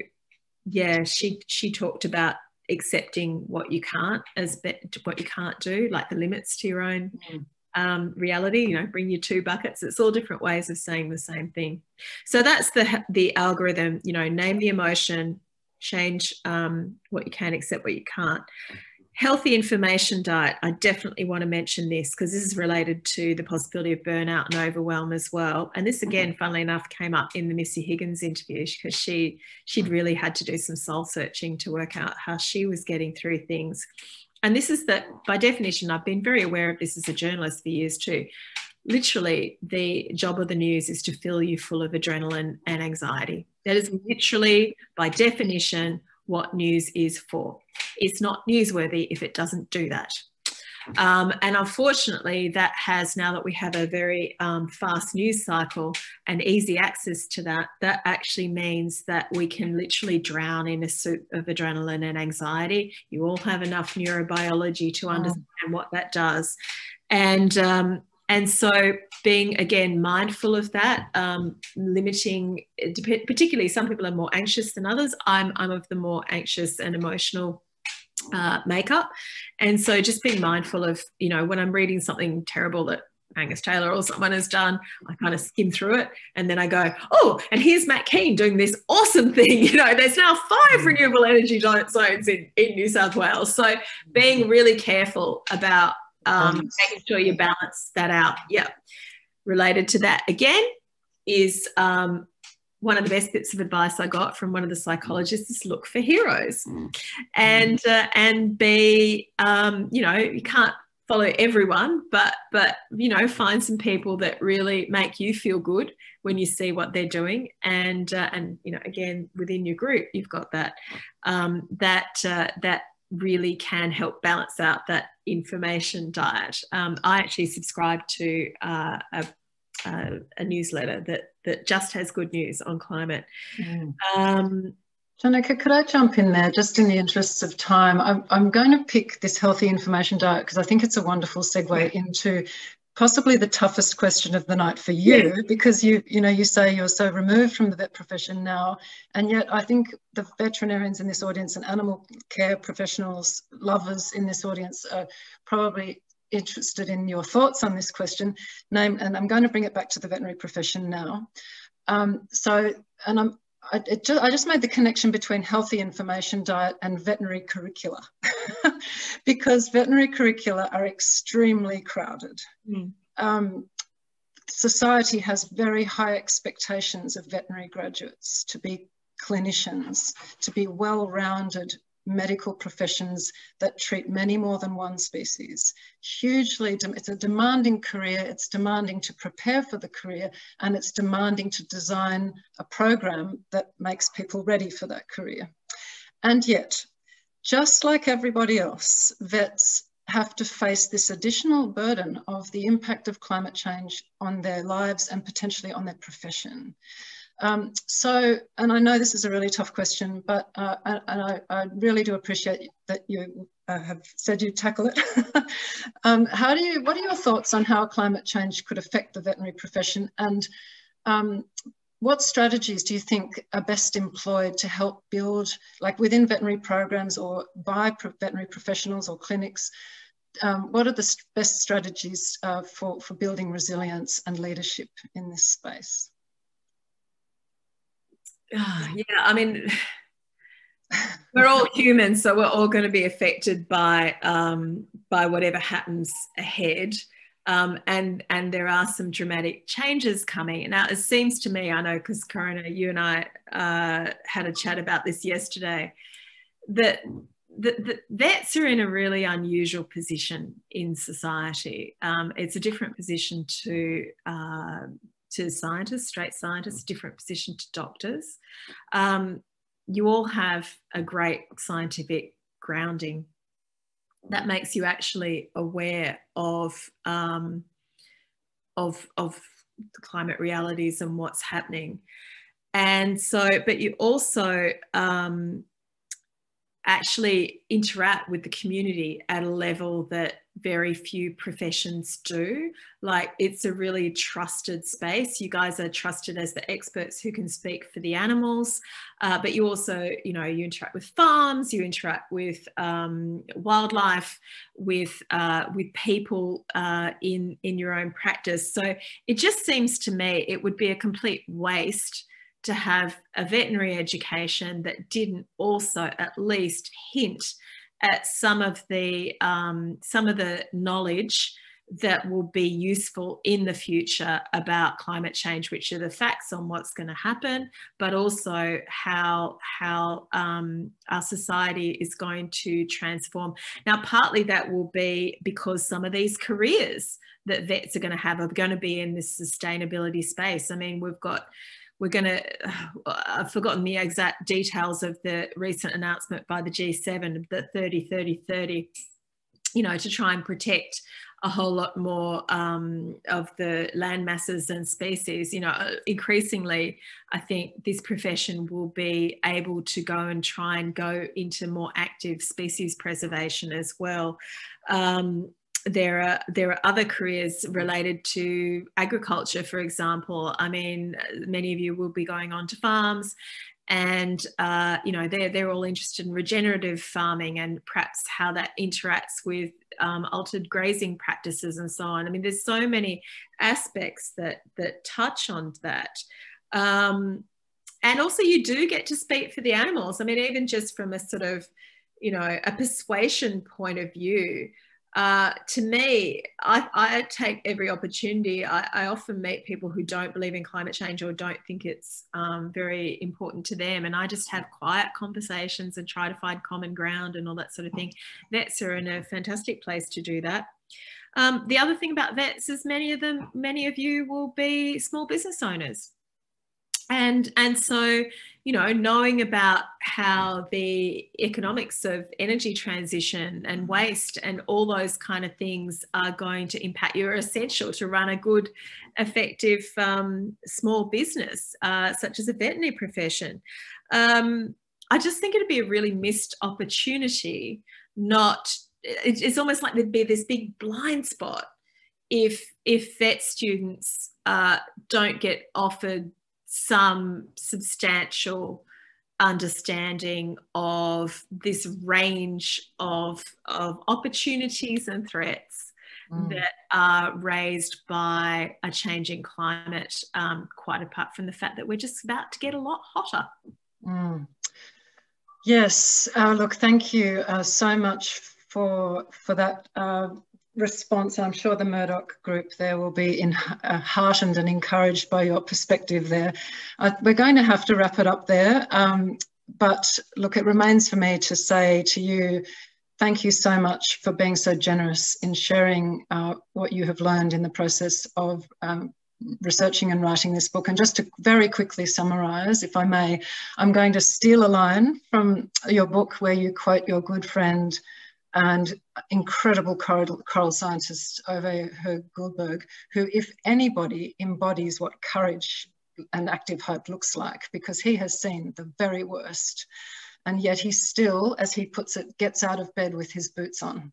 yeah, she talked about accepting what you can't what you can't do, like the limits to your own reality, you know, bring your 2 buckets. It's all different ways of saying the same thing. So that's the algorithm, you know, name the emotion, change what you can, accept what you can't. Healthy information diet. I definitely want to mention this, because this is related to the possibility of burnout and overwhelm as well. And this, again, funnily enough, came up in the Missy Higgins interview, because she'd really had to do some soul searching to work out how she was getting through things. And this is that, by definition, I've been very aware of this as a journalist for years too. Literally, the job of the news is to fill you full of adrenaline and anxiety. That is literally, by definition, what news is for. It's not newsworthy if it doesn't do that. And unfortunately, that has, now that we have a very fast news cycle and easy access to that, that actually means that we can literally drown in a soup of adrenaline and anxiety. You all have enough neurobiology to understand what that does. And so being, again, mindful of that, limiting, particularly some people are more anxious than others. I'm of the more anxious and emotional makeup. And so just being mindful of, you know, when I'm reading something terrible that Angus Taylor or someone has done, I kind of skim through it, and then I go, oh, and here's Matt Keane doing this awesome thing. You know, there's now 5 renewable energy zones in New South Wales. So being really careful about making sure you balance that out. Yeah. Related to that, again, is one of the best bits of advice I got from one of the psychologists is look for heroes, and be, you know, you can't follow everyone, but you know, find some people that really make you feel good when you see what they're doing, and you know, again, within your group, you've got that that really can help balance out that information diet. I actually subscribe to a newsletter that just has good news on climate. Jonica, could I jump in there just in the interests of time? I'm going to pick this healthy information diet because I think it's a wonderful segue into possibly the toughest question of the night for you, because you say you're so removed from the vet profession now, and yet I think the veterinarians in this audience and animal care professionals, lovers in this audience are probably interested in your thoughts on this question. And I'm going to bring it back to the veterinary profession now. I just made the connection between healthy information diet and veterinary curricula because veterinary curricula are extremely crowded. Society has very high expectations of veterinary graduates to be clinicians, to be well-rounded medical professions that treat many more than one species. It's a demanding career, it's demanding to prepare for the career, and it's demanding to design a program that makes people ready for that career. And yet, just like everybody else, vets have to face this additional burden of the impact of climate change on their lives and potentially on their profession. And I know this is a really tough question, but I really do appreciate that you have said you'd tackle it. What are your thoughts on how climate change could affect the veterinary profession, and what strategies do you think are best employed to help build, like within veterinary programs or by veterinary professionals or clinics, what are the best strategies for building resilience and leadership in this space? Yeah, I mean, we're all humans, so we're all going to be affected by whatever happens ahead. And there are some dramatic changes coming. Now, it seems to me, I know because Corinna, you and I had a chat about this yesterday, that the vets are in a really unusual position in society. It's a different position to scientists, straight scientists, different position to doctors. You all have a great scientific grounding that makes you actually aware of the climate realities and what's happening. And so, but you also actually interact with the community at a level that very few professions do. Like, it's a really trusted space. You guys are trusted as the experts who can speak for the animals, but you also, you interact with farms, you interact with wildlife, with people in your own practice. So it just seems to me it would be a complete waste to have a veterinary education that didn't also at least hint at some of the knowledge that will be useful in the future about climate change, which are the facts on what's going to happen, but also how our society is going to transform. Now, partly that will be because some of these careers that vets are going to have are going to be in this sustainability space. I mean, I've forgotten the exact details of the recent announcement by the G7, the 30-30-30, to try and protect a whole lot more of the land masses and species. Increasingly, I think this profession will be able to go into more active species preservation as well. There are other careers related to agriculture, for example. I mean, many of you will be going on to farms, and they're all interested in regenerative farming and perhaps how that interacts with altered grazing practices and so on. I mean, there's so many aspects that touch on that. And also, you do get to speak for the animals. I mean, even just from a sort of, a persuasion point of view. To me, I take every opportunity. I often meet people who don't believe in climate change or don't think it's very important to them, and I just have quiet conversations and try to find common ground and all that sort of thing. Vets are in a fantastic place to do that. The other thing about vets is many of you will be small business owners. And so, knowing about how the economics of energy transition and waste and all those kind of things are going to impact you are essential to run a good, effective small business, such as a veterinary profession. I I just think it'd be a really missed opportunity. It's almost like there'd be this big blind spot if vet students don't get offered some substantial understanding of this range of opportunities and threats that are raised by a changing climate, quite apart from the fact that we're just about to get a lot hotter. Yes, look, thank you so much for that response. I'm sure the Murdoch group there will be heartened and encouraged by your perspective there. We're going to have to wrap it up there, but look, it remains for me to say to you, thank you so much for being so generous in sharing what you have learned in the process of researching and writing this book. And just to very quickly summarise, if I may, I'm going to steal a line from your book where you quote your good friend and incredible coral scientist Ove Goldberg, who, if anybody, embodies what courage and active hope looks like, because he has seen the very worst. And yet he still, as he puts it, gets out of bed with his boots on.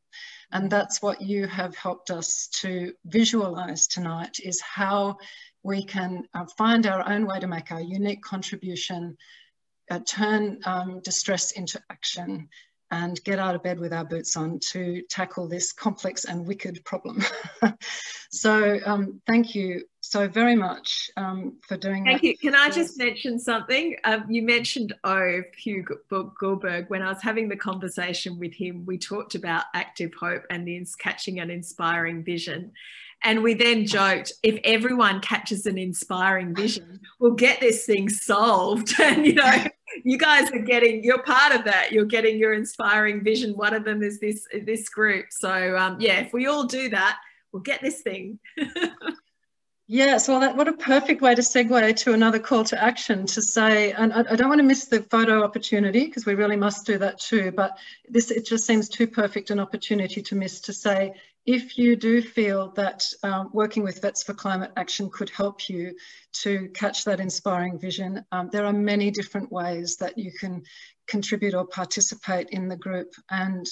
And that's what you have helped us to visualise tonight, is how we can find our own way to make our unique contribution, turn distress into action, and get out of bed with our boots on to tackle this complex and wicked problem. So thank you so very much for doing that. Thank you. Can I just mention something? You mentioned Hugh Goldberg. When I was having the conversation with him, we talked about active hope and catching an inspiring vision. And we then joked, if everyone catches an inspiring vision, we'll get this thing solved. And, you know, you guys are you're part of that. You're getting your inspiring vision. One of them is this group. So, yeah, if we all do that, we'll get this thing. Yes, well, what a perfect way to segue to another call to action, to say, and I don't want to miss the photo opportunity, because we really must do that too, but it just seems too perfect an opportunity to miss, to say, if you do feel that working with Vets for Climate Action could help you to catch that inspiring vision, there are many different ways that you can contribute or participate in the group. And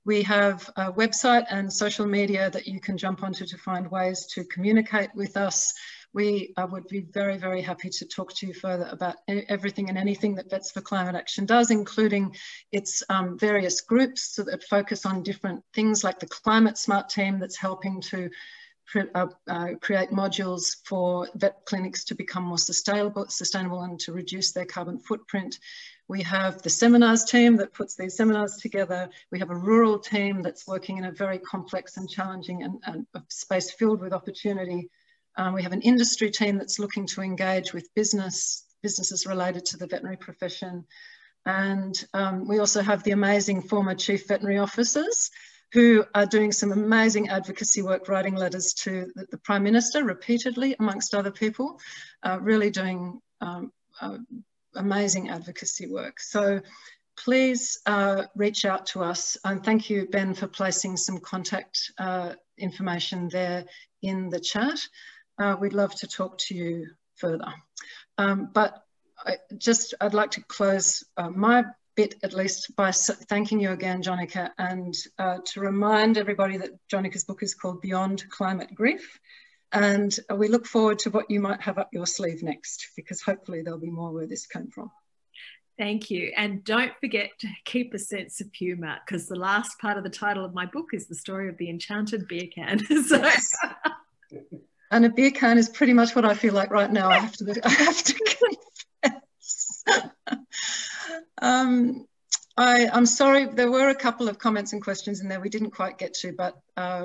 we have a website and social media that you can jump onto to find ways to communicate with us. We would be very, very happy to talk to you further about everything and anything that Vets for Climate Action does, including its various groups that focus on different things, like the Climate Smart team that's helping to create modules for vet clinics to become more sustainable and to reduce their carbon footprint. We have the seminars team that puts these seminars together. We have a rural team that's working in a very complex and challenging and a space filled with opportunity. We have an industry team that's looking to engage with businesses related to the veterinary profession. And we also have the amazing former chief veterinary officers who are doing some amazing advocacy work, writing letters to the Prime Minister repeatedly, amongst other people, really doing amazing advocacy work. So please reach out to us. And thank you, Ben, for placing some contact information there in the chat. We'd love to talk to you further. But I'd like to close my bit, at least, by thanking you again, Jonica, and to remind everybody that Jonica's book is called Beyond Climate Grief. And we look forward to what you might have up your sleeve next, because hopefully there'll be more where this came from. Thank you. And don't forget to keep a sense of humour, because the last part of the title of my book is the story of the enchanted beer can. So. Yes. And a beer can is pretty much what I feel like right now, I have to confess. I'm sorry, there were a couple of comments and questions in there we didn't quite get to, but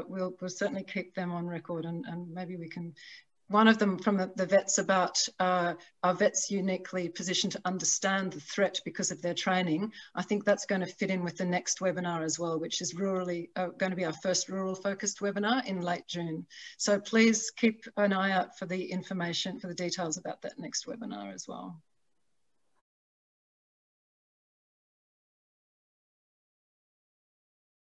we'll certainly keep them on record, and maybe we can, one of them from the vets about are vets uniquely positioned to understand the threat because of their training. I think that's going to fit in with the next webinar as well, which is going to be our first rural focused webinar in late June. So please keep an eye out for the information, for the details about that next webinar as well.